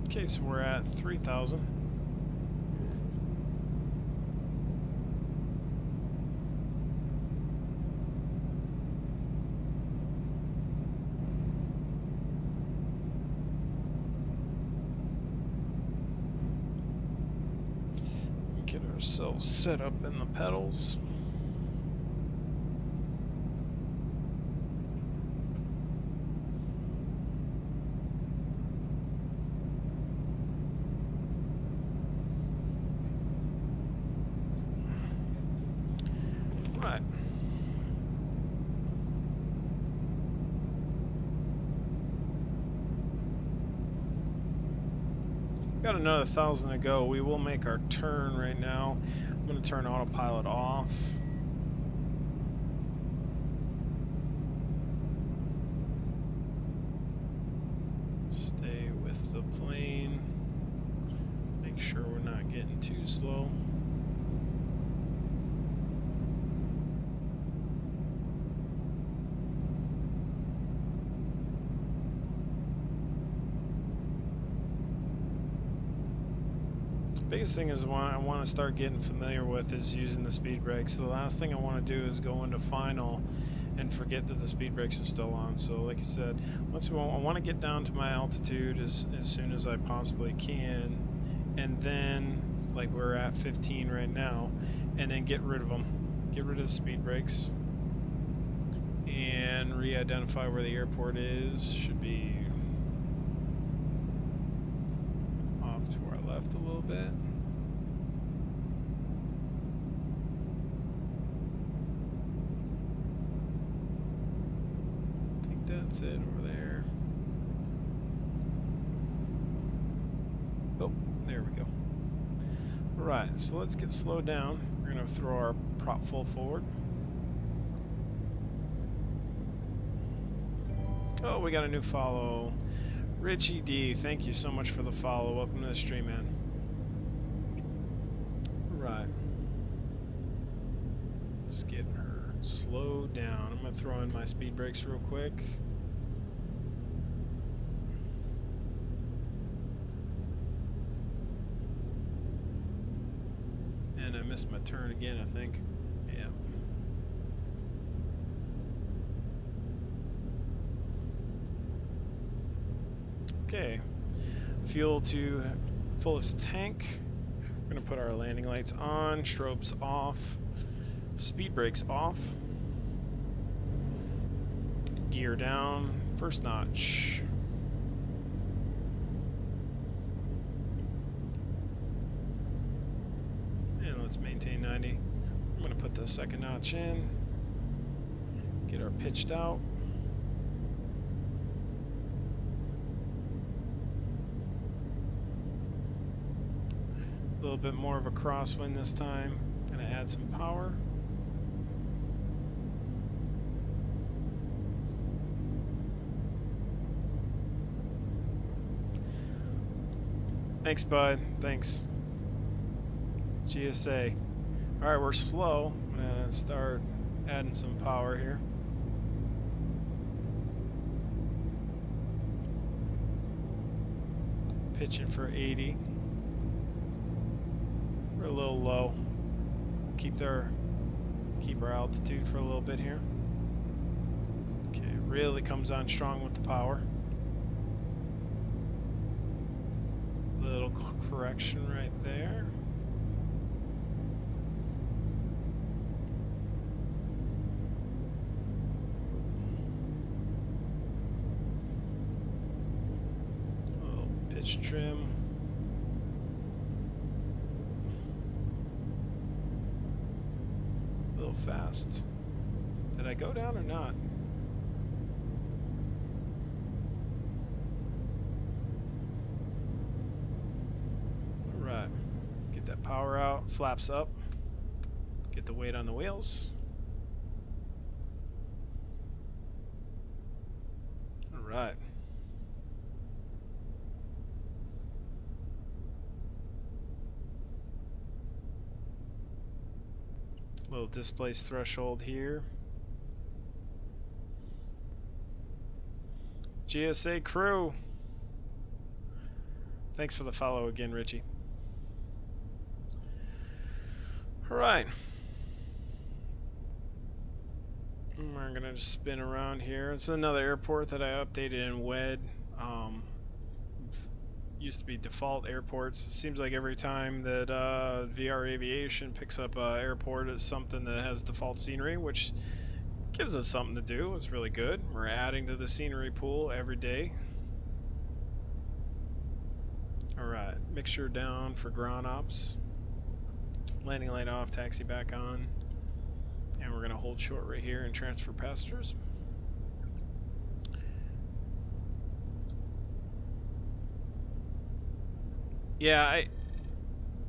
Speaker 1: Okay, so we're at 3,000. Get ourselves set up in the pedals. Right. Got another 1,000 to go. We will make our turn right now. I'm going to turn autopilot off. Stay with the plane. getting too slow. Biggest thing is what I want to start getting familiar with is using the speed brakes. So the last thing I want to do is go into final and forget that the speed brakes are still on. So like I said, I want to get down to my altitude as soon as I possibly can, and then like we're at 15 right now, and then get rid of them. Get rid of the speed brakes and re-identify where the airport is. Should be off to our left a little bit. I think that's it over there. Oh, there we go. Alright, so let's get slowed down. We're going to throw our prop full forward. Oh, we got a new follow. Richie D, thank you so much for the follow. Welcome to the stream, man. Right. Let's get her slowed down. I'm going to throw in my speed brakes real quick. And I missed my turn again, I think. Yeah. Okay. Fuel to fullest tank. We're going to put our landing lights on, strobes off, speed brakes off, gear down, first notch. And let's maintain 90. I'm going to put the second notch in, get our pitched out. A little bit more of a crosswind this time. Gonna add some power. Thanks, bud. Thanks. GSA. Alright, we're slow. I'm gonna start adding some power here. Pitching for 80. We're a little low. Keep our altitude for a little bit here. Okay, really comes on strong with the power. Little correction right there. A little pitch trim. Fast. Did I go down or not? Alright. Get that power out, flaps up. Get the weight on the wheels. Alright. Little displace threshold here. GSA crew. Thanks for the follow again, Richie. Alright. We're gonna just spin around here. It's another airport that I updated in WED. Used to be default airports. It seems like every time that VR Aviation picks up an airport, it's something that has default scenery, which gives us something to do. It's really good. We're adding to the scenery pool every day. Alright, mixture down for ground ops. Landing light off, taxi back on. And we're going to hold short right here and transfer passengers. Yeah, I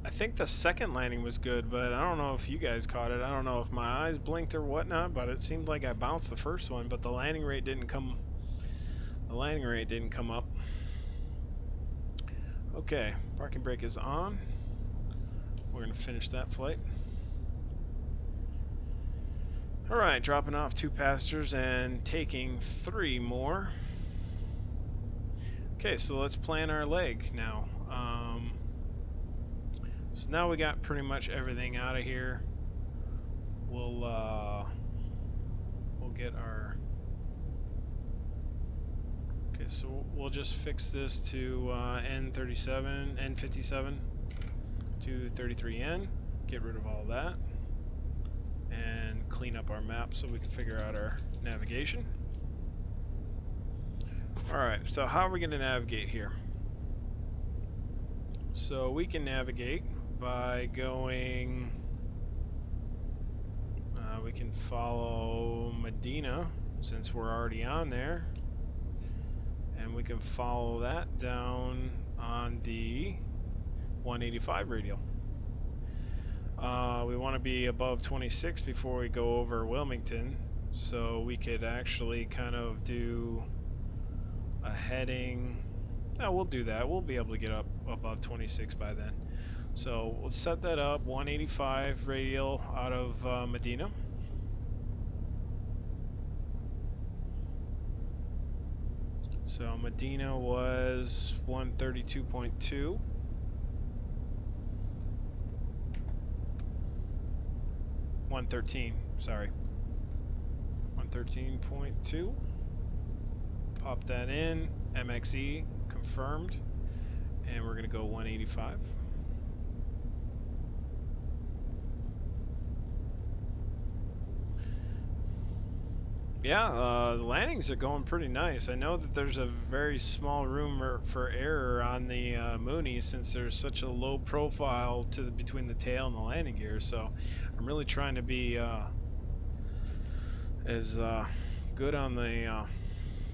Speaker 1: think the second landing was good, but I don't know if you guys caught it. I don't know if my eyes blinked or whatnot, but it seemed like I bounced the first one, but the landing rate didn't come. The landing rate didn't come up. Okay, parking brake is on. we're going to finish that flight. Alright, dropping off 2 passengers and taking 3 more. Okay, so let's plan our leg now. So now we got pretty much everything out of here. We'll get our... Okay, so we'll just fix this to N57 to 33N. Get rid of all that. And clean up our map so we can figure out our navigation. Alright, so how are we going to navigate here? So we can navigate by going... we can follow Medina, since we're already on there. And we can follow that down on the 185 radial. We want to be above 26 before we go over Wilmington, so we could actually kind of do a heading. No, we'll do that. We'll be able to get up above 26 by then. So let's set that up. 185 radial out of Medina. So Medina was 132.2. 113, sorry. 113.2. Pop that in. MXE confirmed. And we're going to go 185. Yeah, the landings are going pretty nice. I know that there's a very small room for error on the Mooney, since there's such a low profile between the tail and the landing gear. So I'm really trying to be as good on the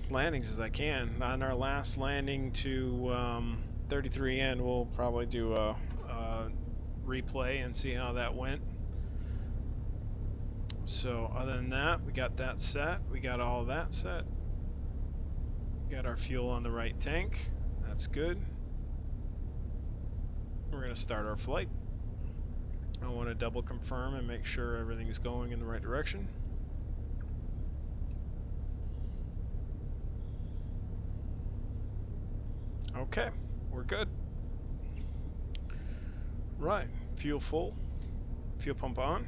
Speaker 1: landings as I can. On our last landing to 33N, we'll probably do a replay and see how that went. So other than that, we got that set. We got all of that set. Got our fuel on the right tank. That's good. We're going to start our flight. I want to double confirm and make sure everything's going in the right direction. Okay, we're good. Right, fuel full. Fuel pump on.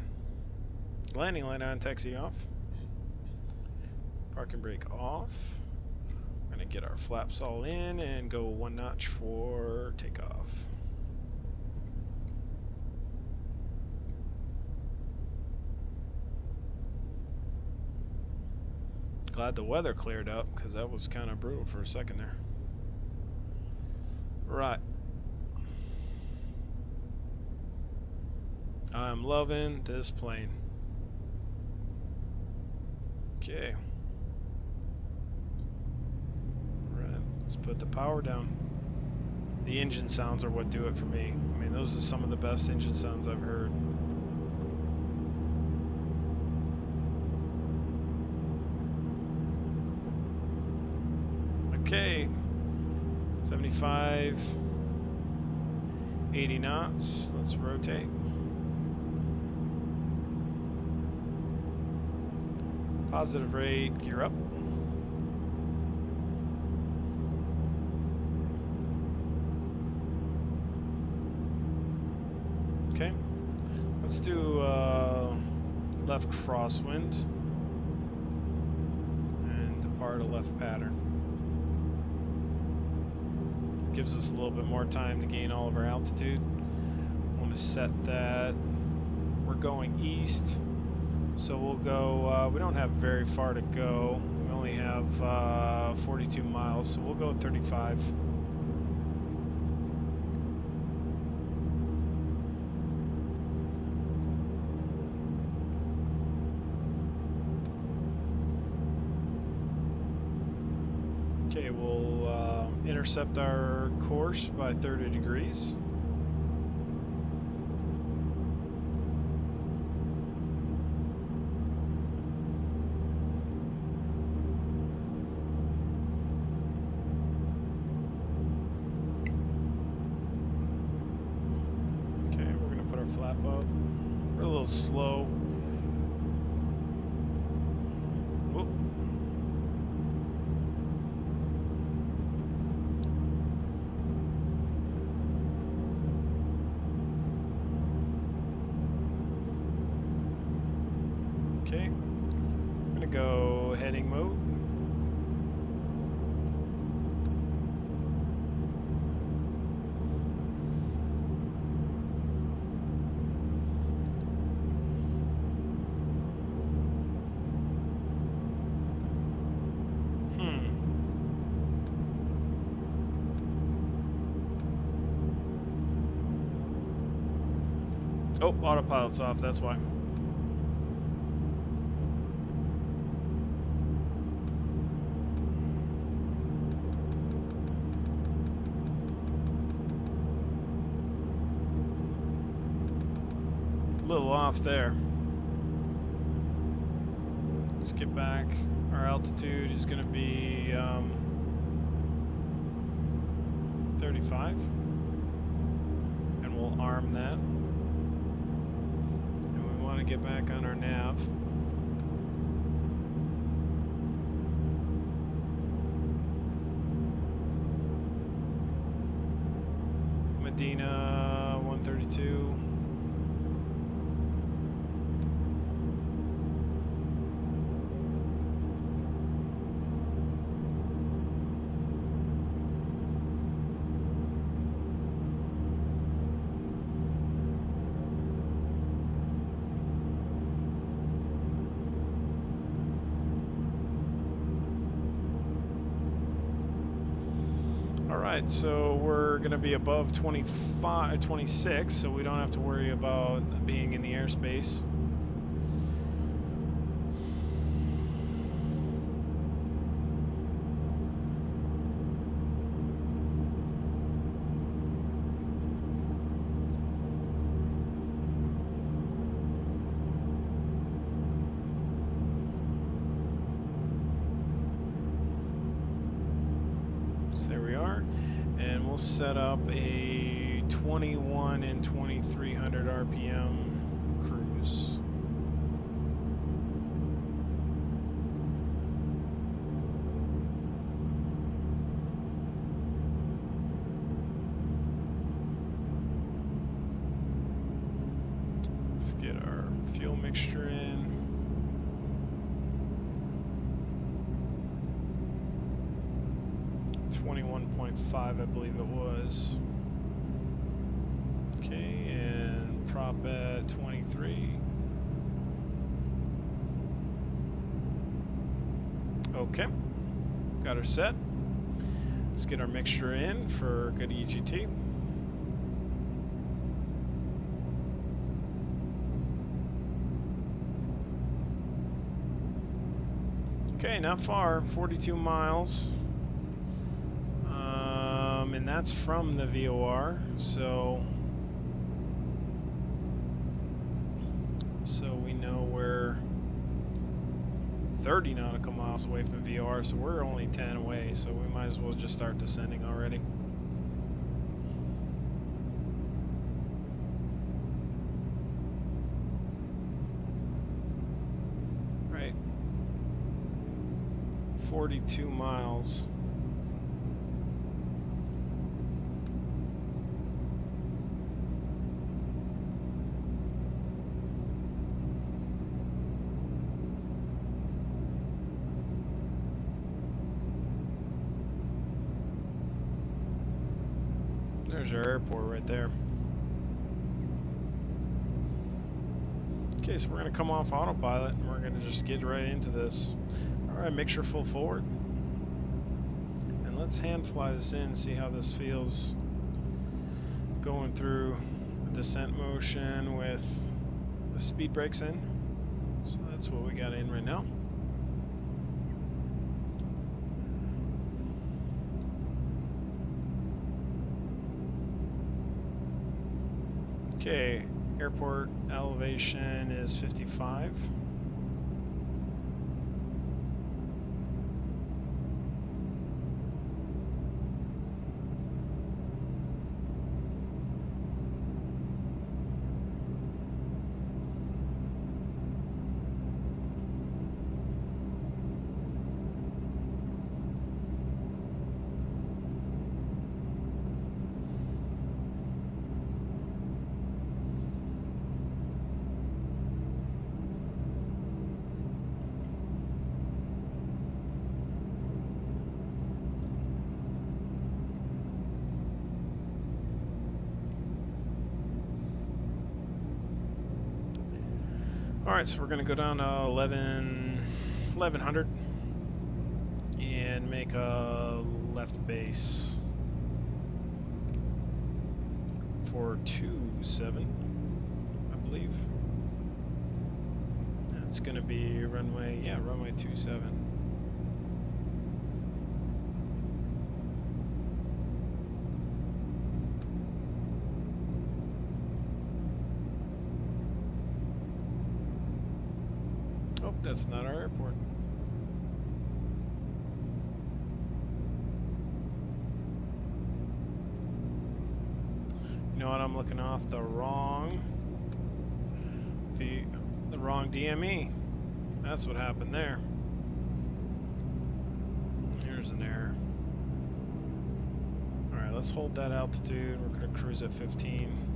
Speaker 1: Landing light on, taxi off. Parking brake off. We're going to get our flaps all in and go 1 notch for takeoff. Glad the weather cleared up, because that was kind of brutal for a second there. Right. I'm loving this plane. Okay. Alright, let's put the power down. The engine sounds are what do it for me. I mean, those are some of the best engine sounds I've heard. Okay. 75, 80 knots. Let's rotate. Positive rate, gear up. Okay, let's do left crosswind and depart a left pattern. Gives us a little bit more time to gain all of our altitude. I want to set that we're going east. So we'll go, we don't have very far to go. We only have 42 miles, so we'll go 35. Okay, we'll intercept our course by 30 degrees. flap out. We're a little slow. Whoop. Okay, I'm gonna go heading mode. Oh, autopilot's off, that's why. A little off there. Let's get back. Our altitude is going to be 35. And we'll arm that. And we want to get back on our nav. Medina 132. Alright, so we're going to be above 26, so we don't have to worry about being in the airspace. There we are, and we'll set up a 21 and 2300 RPM cruise. Let's get our fuel mixture in. 21.5, I believe it was. Okay, and prop at 23. Okay, got her set. Let's get our mixture in for good EGT. Okay, not far, 42 miles. And that's from the VOR, so we know we're 30 nautical miles away from VOR, so we're only 10 away, so we might as well just start descending already. Right, 42 miles. There's our airport right there. Okay, so we're going to come off autopilot and we're going to just get right into this. Alright, mixture full forward. And let's hand fly this in and see how this feels going through the descent motion with the speed brakes in. So that's what we got in right now. Okay, airport elevation is 55. Alright, so we're going to go down to 1100 and make a left base for 27, I believe. That's going to be runway, yeah, runway 27. Oh, that's not our airport. You know what? I'm looking off the wrong DME. That's what happened there. Here's an error. All right, let's hold that altitude. We're going to cruise at 15.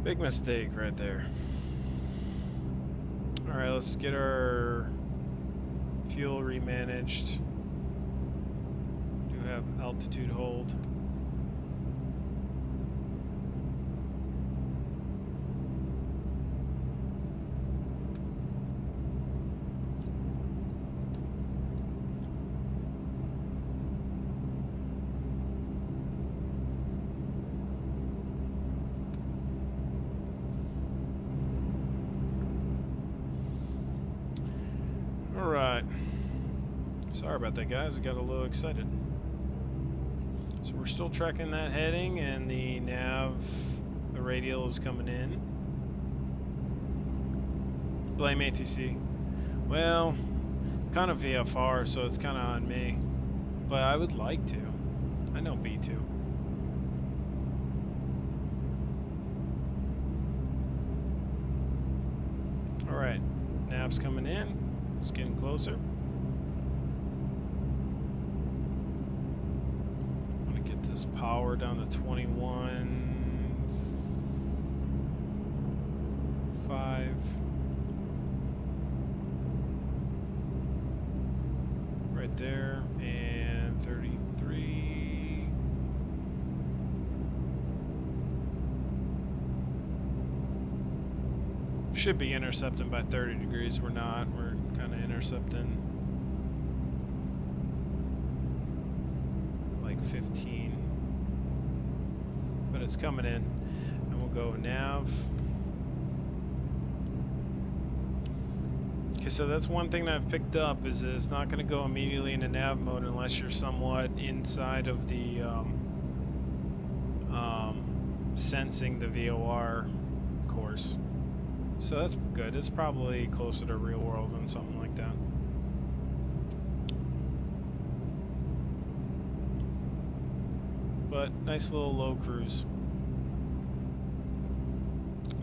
Speaker 1: Big mistake right there. All right, let's get our fuel remanaged. Do have altitude hold. Alright. Sorry about that, guys. I got a little excited. So we're still tracking that heading, and the the radial is coming in. Blame ATC. Well, kind of VFR, so it's kind of on me. But I would like to. I know B2. Alright. Nav's coming in. It's getting closer. I'm going to get this power down to 21.5. Right there. And 33. Should be intercepting by 30 degrees. We're not. We're kind of intercepting like 15. But it's coming in. And we'll go nav. Okay, so that's one thing that I've picked up is that it's not going to go immediately into nav mode unless you're somewhat inside of the sensing the VOR course. So that's good. It's probably closer to real world than something like that. But nice little low cruise.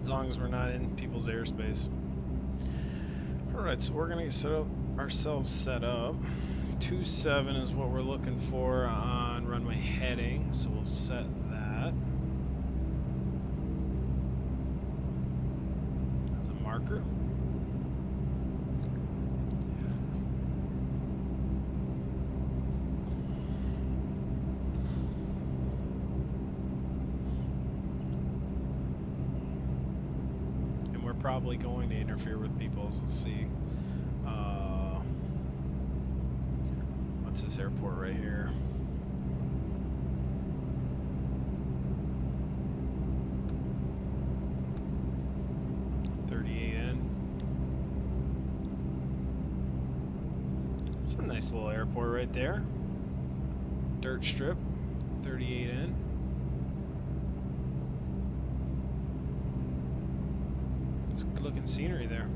Speaker 1: As long as we're not in people's airspace. Alright, so we're going to set up ourselves set up. 27 is what we're looking for on runway heading, so we'll set that. Marker. And we're probably going to interfere with people. So let's see. What's this airport right here? It's a nice little airport right there. Dirt strip, 38N. It's good looking scenery there.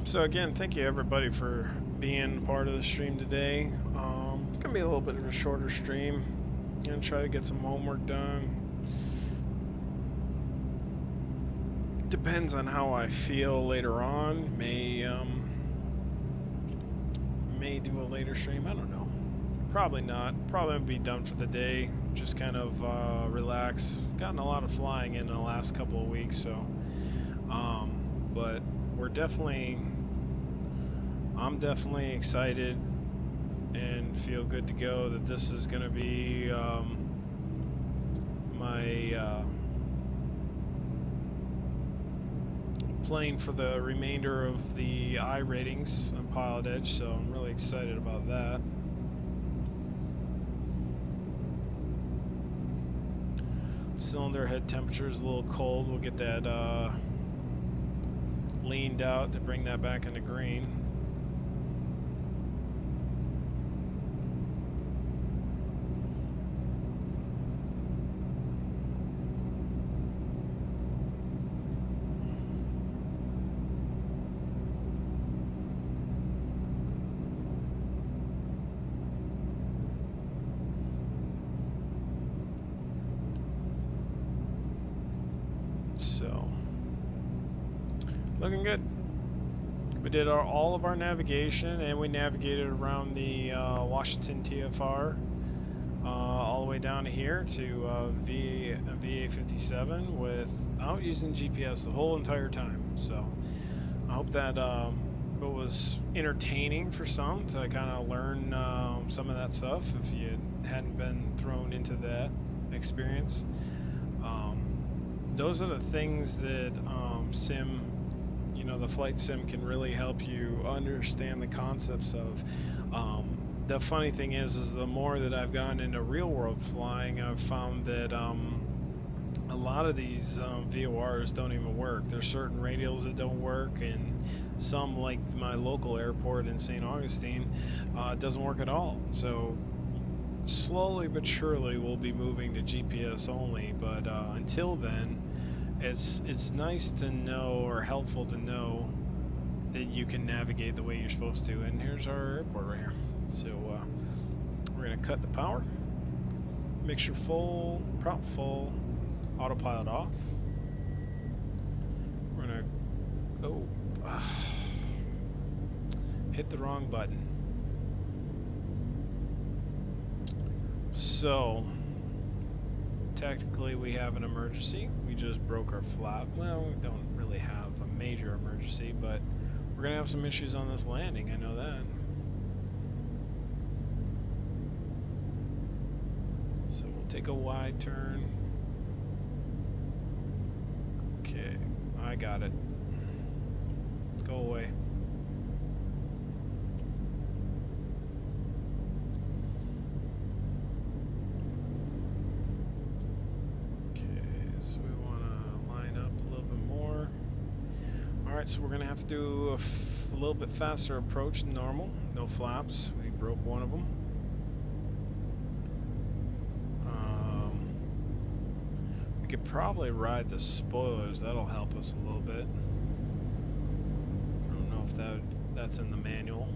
Speaker 1: So again, thank you everybody for being part of the stream today. It's gonna be a little bit of a shorter stream. Gonna try to get some homework done. Depends on how I feel later on. May do a later stream. I don't know. Probably not. Probably be done for the day. Just kind of relax. Gotten a lot of flying in the last couple of weeks, so. But we're definitely. I'm definitely excited and feel good to go that this is going to be my plane for the remainder of the I ratings on Pilot Edge, so I'm really excited about that. Cylinder head temperature is a little cold. We'll get that leaned out to bring that back into green. So, looking good. We did all of our navigation, and we navigated around the Washington TFR all the way down to here to VA57 without using GPS the whole entire time. So I hope that it was entertaining for some to kind of learn some of that stuff if you hadn't been thrown into that experience. Those are the things that the flight sim can really help you understand the concepts of. The funny thing is the more that I've gone into real world flying, I've found that a lot of these VORs don't even work. There's certain radials that don't work, and some, like my local airport in St. Augustine, doesn't work at all. So slowly but surely we'll be moving to GPS only, but until then, it's nice to know, or helpful to know, that you can navigate the way you're supposed to. And here's our airport right here. So we're gonna cut the power, mixture full, prop full, autopilot off. We're gonna hit the wrong button. So technically we have an emergency. We just broke our flap. Well, we don't really have a major emergency, but we're gonna have some issues on this landing, I know that. So we'll take a wide turn. Okay, I got it. Go away. So we want to line up a little bit more. Alright, so we're going to have to do a little bit faster approach than normal. No flaps. We broke one of them. We could probably ride the spoilers. That'll help us a little bit. I don't know if that's in the manual.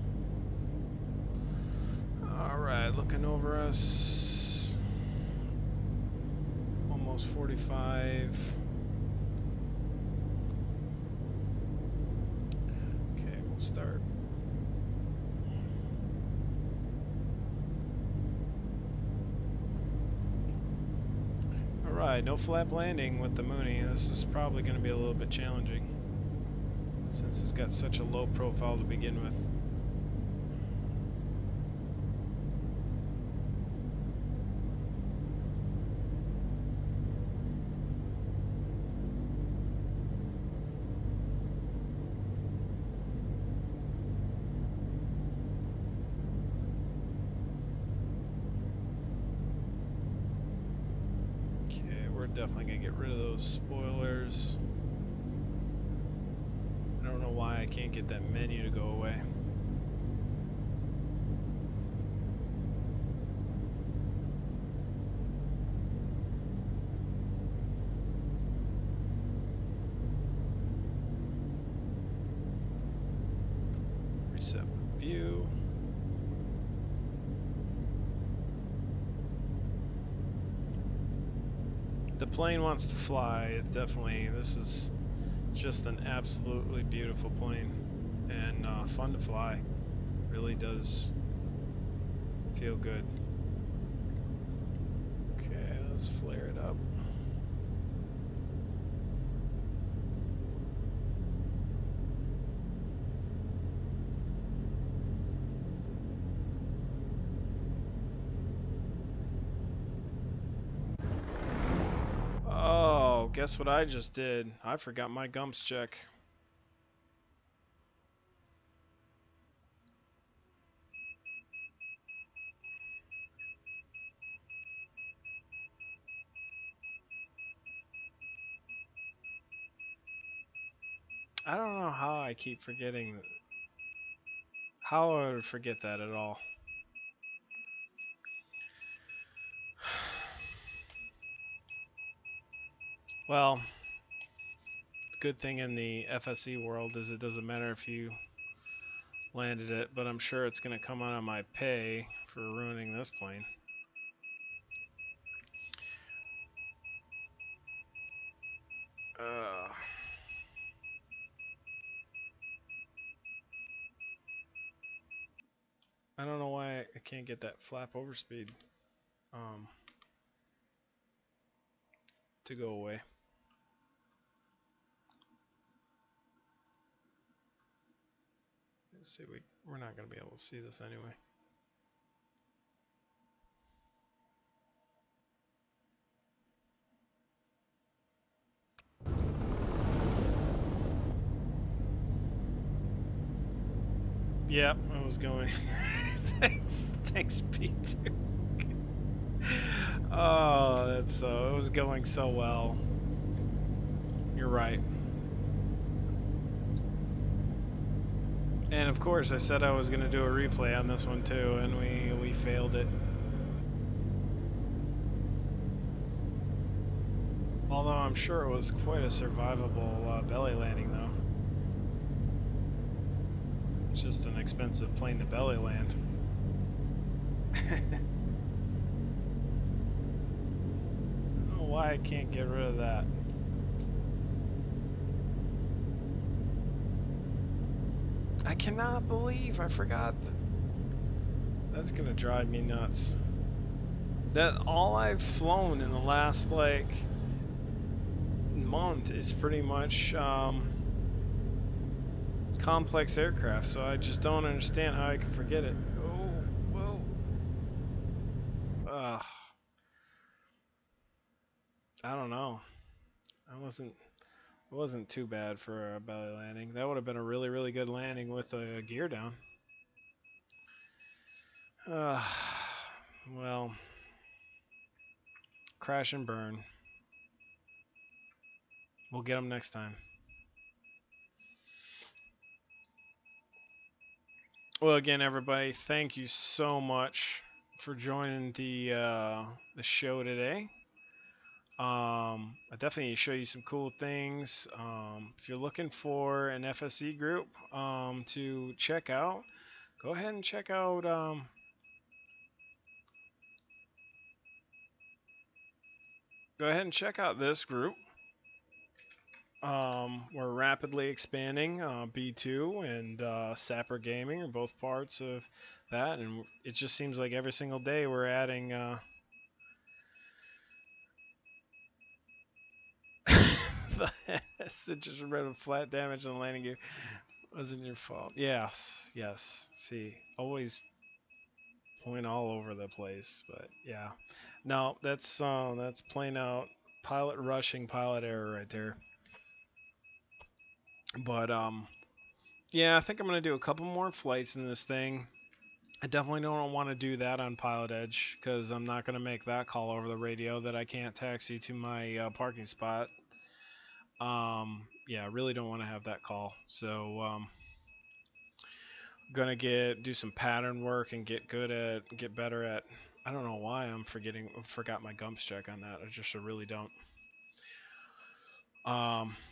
Speaker 1: Alright, looking over us. Almost 45. Okay, we'll start. Alright, no flap landing with the Mooney. This is probably going to be a little bit challenging since it's got such a low profile to begin with. Definitely gonna get rid of those spoilers. I don't know why I can't get that menu to go away. Reset view. The plane wants to fly. It definitely, this is just an absolutely beautiful plane and fun to fly. Really does feel good. Okay, let's flare it up. Oh, guess what I just did? I forgot my gumps check. I don't know how I keep forgetting. How I would forget that at all. Well, the good thing in the FSE world is it doesn't matter if you landed it, but I'm sure it's going to come out of my pay for ruining this plane. I don't know why I can't get that flap overspeed to go away. Let's see, we're not going to be able to see this anyway. Yep, I was going. Thanks, Peter. Oh, that's so. It was going so well. You're right. And of course, I said I was going to do a replay on this one too, and we failed it. Although I'm sure it was quite a survivable belly landing, though. It's just an expensive plane to belly land. I don't know why I can't get rid of that. I cannot believe I forgot. That's gonna drive me nuts. That all I've flown in the last like month is pretty much complex aircraft, so I just don't understand how I can forget it. Oh, whoa. I don't know. It wasn't too bad for a belly landing. That would have been a really, really good landing with a gear down. Well, crash and burn. We'll get them next time. Well, again, everybody, thank you so much for joining the show today. I definitely show you some cool things. If you're looking for an FSE group to check out, go ahead and check out. Go ahead and check out this group. We're rapidly expanding. B2 and Sapper Gaming are both parts of that, and it just seems like every single day we're adding. The just read of flat damage on the landing gear wasn't your fault. Yes, yes. See, always point all over the place, but yeah. No, that's plain out pilot rushing, pilot error right there. But yeah, I think I'm gonna do a couple more flights in this thing. I definitely don't want to do that on Pilot Edge because I'm not gonna make that call over the radio that I can't taxi to my parking spot. Yeah, I really don't want to have that call. So gonna do some pattern work and get better at. I don't know why I'm forgot my gumps check on that. I really don't.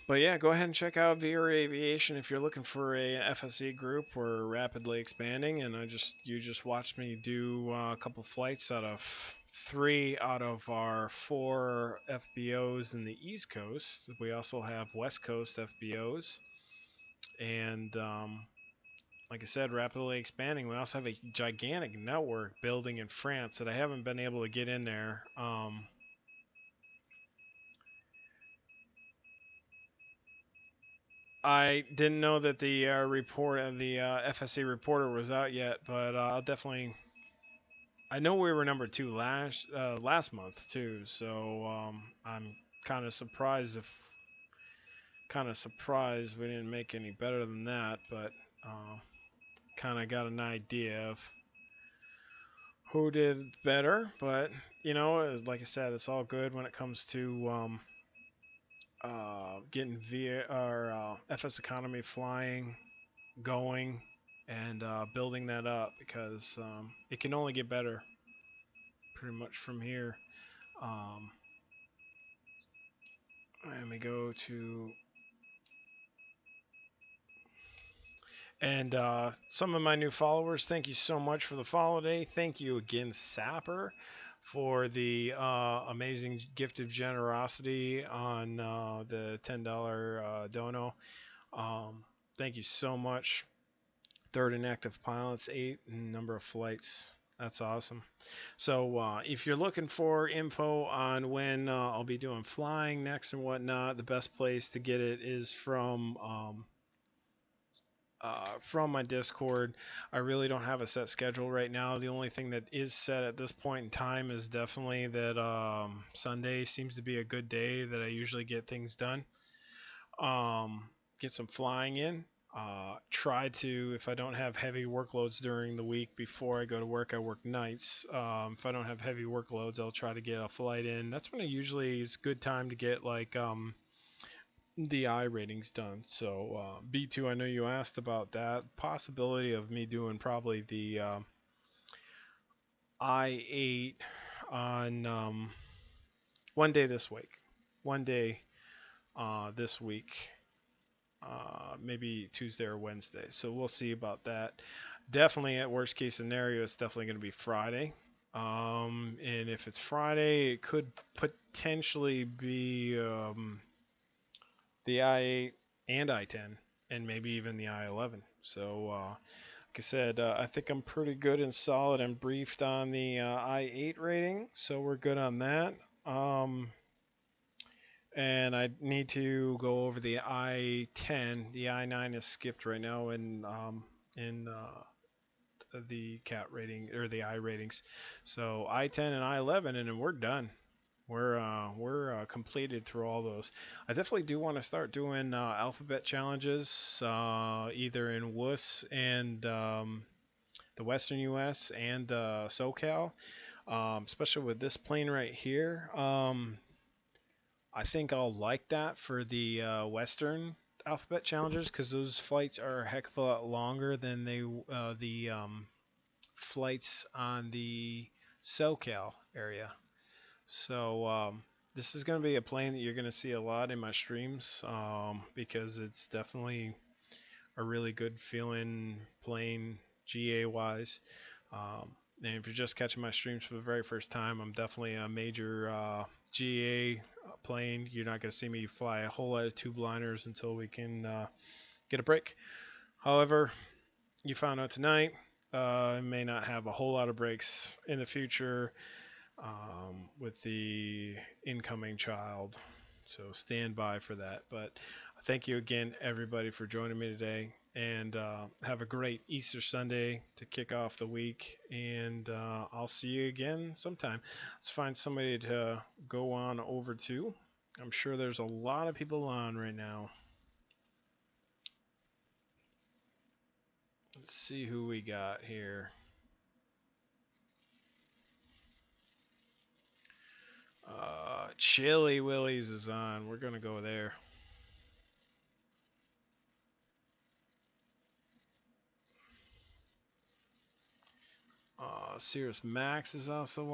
Speaker 1: But yeah, go ahead and check out VR Aviation if you're looking for a FSE group. We're rapidly expanding, and you just watched me do a couple flights out of 3 out of our 4 FBOs in the East Coast. We also have West Coast FBOs, and like I said, rapidly expanding. We also have a gigantic network building in France that I haven't been able to get in there. I didn't know that the FSE reporter was out yet, but I'll definitely. I know we were number two last month too, so I'm kind of surprised we didn't make any better than that, but kind of got an idea of who did better. But like I said, it's all good when it comes to getting FS economy flying, going, and building that up, because it can only get better pretty much from here. Um, and we go to And some of my new followers, thank you so much for the follow today. Thank you again, Sapper, for the amazing gift of generosity on the $10 dono. Thank you so much. Third in active pilots, 8 in number of flights. That's awesome. So if you're looking for info on when I'll be doing flying next and whatnot, the best place to get it is from my Discord. I really don't have a set schedule right now. The only thing that is set at this point in time is definitely that Sunday seems to be a good day that I usually get things done. Get some flying in. Try to, if I don't have heavy workloads during the week before I go to work, I work nights. If I don't have heavy workloads, I'll try to get a flight in. That's when it usually is a good time to get like the I ratings done. So B2, I know you asked about that possibility of me doing probably the I8 on one day this week. This week, maybe Tuesday or Wednesday. So we'll see about that. Definitely, at worst case scenario, it's definitely going to be Friday. And if it's Friday, it could potentially be the I8 and I10, and maybe even the I11. So, like I said, I think I'm pretty good and solid and briefed on the I8 rating, so we're good on that. And I need to go over the I10. The I9 is skipped right now in the CAT rating or the I ratings. So I10 and I11, and then we're done. We're completed through all those. I definitely do want to start doing alphabet challenges, either in WUS and the Western U.S. and SoCal, especially with this plane right here. I think I'll like that for the Western alphabet challenges, because those flights are a heck of a lot longer than the flights on the SoCal area. So this is going to be a plane that you're going to see a lot in my streams, because it's definitely a really good feeling plane GA wise. And if you're just catching my streams for the very first time, I'm definitely a major GA plane. You're not going to see me fly a whole lot of tube liners until we can get a break. However, you found out tonight, I may not have a whole lot of breaks in the future with the incoming child. So stand by for that. But thank you again, everybody, for joining me today. And have a great Easter Sunday to kick off the week. And I'll see you again sometime. Let's find somebody to go on over to. I'm sure there's a lot of people on right now. Let's see who we got here. Chili Willies is on. We're going to go there. Cirrus Max is also on.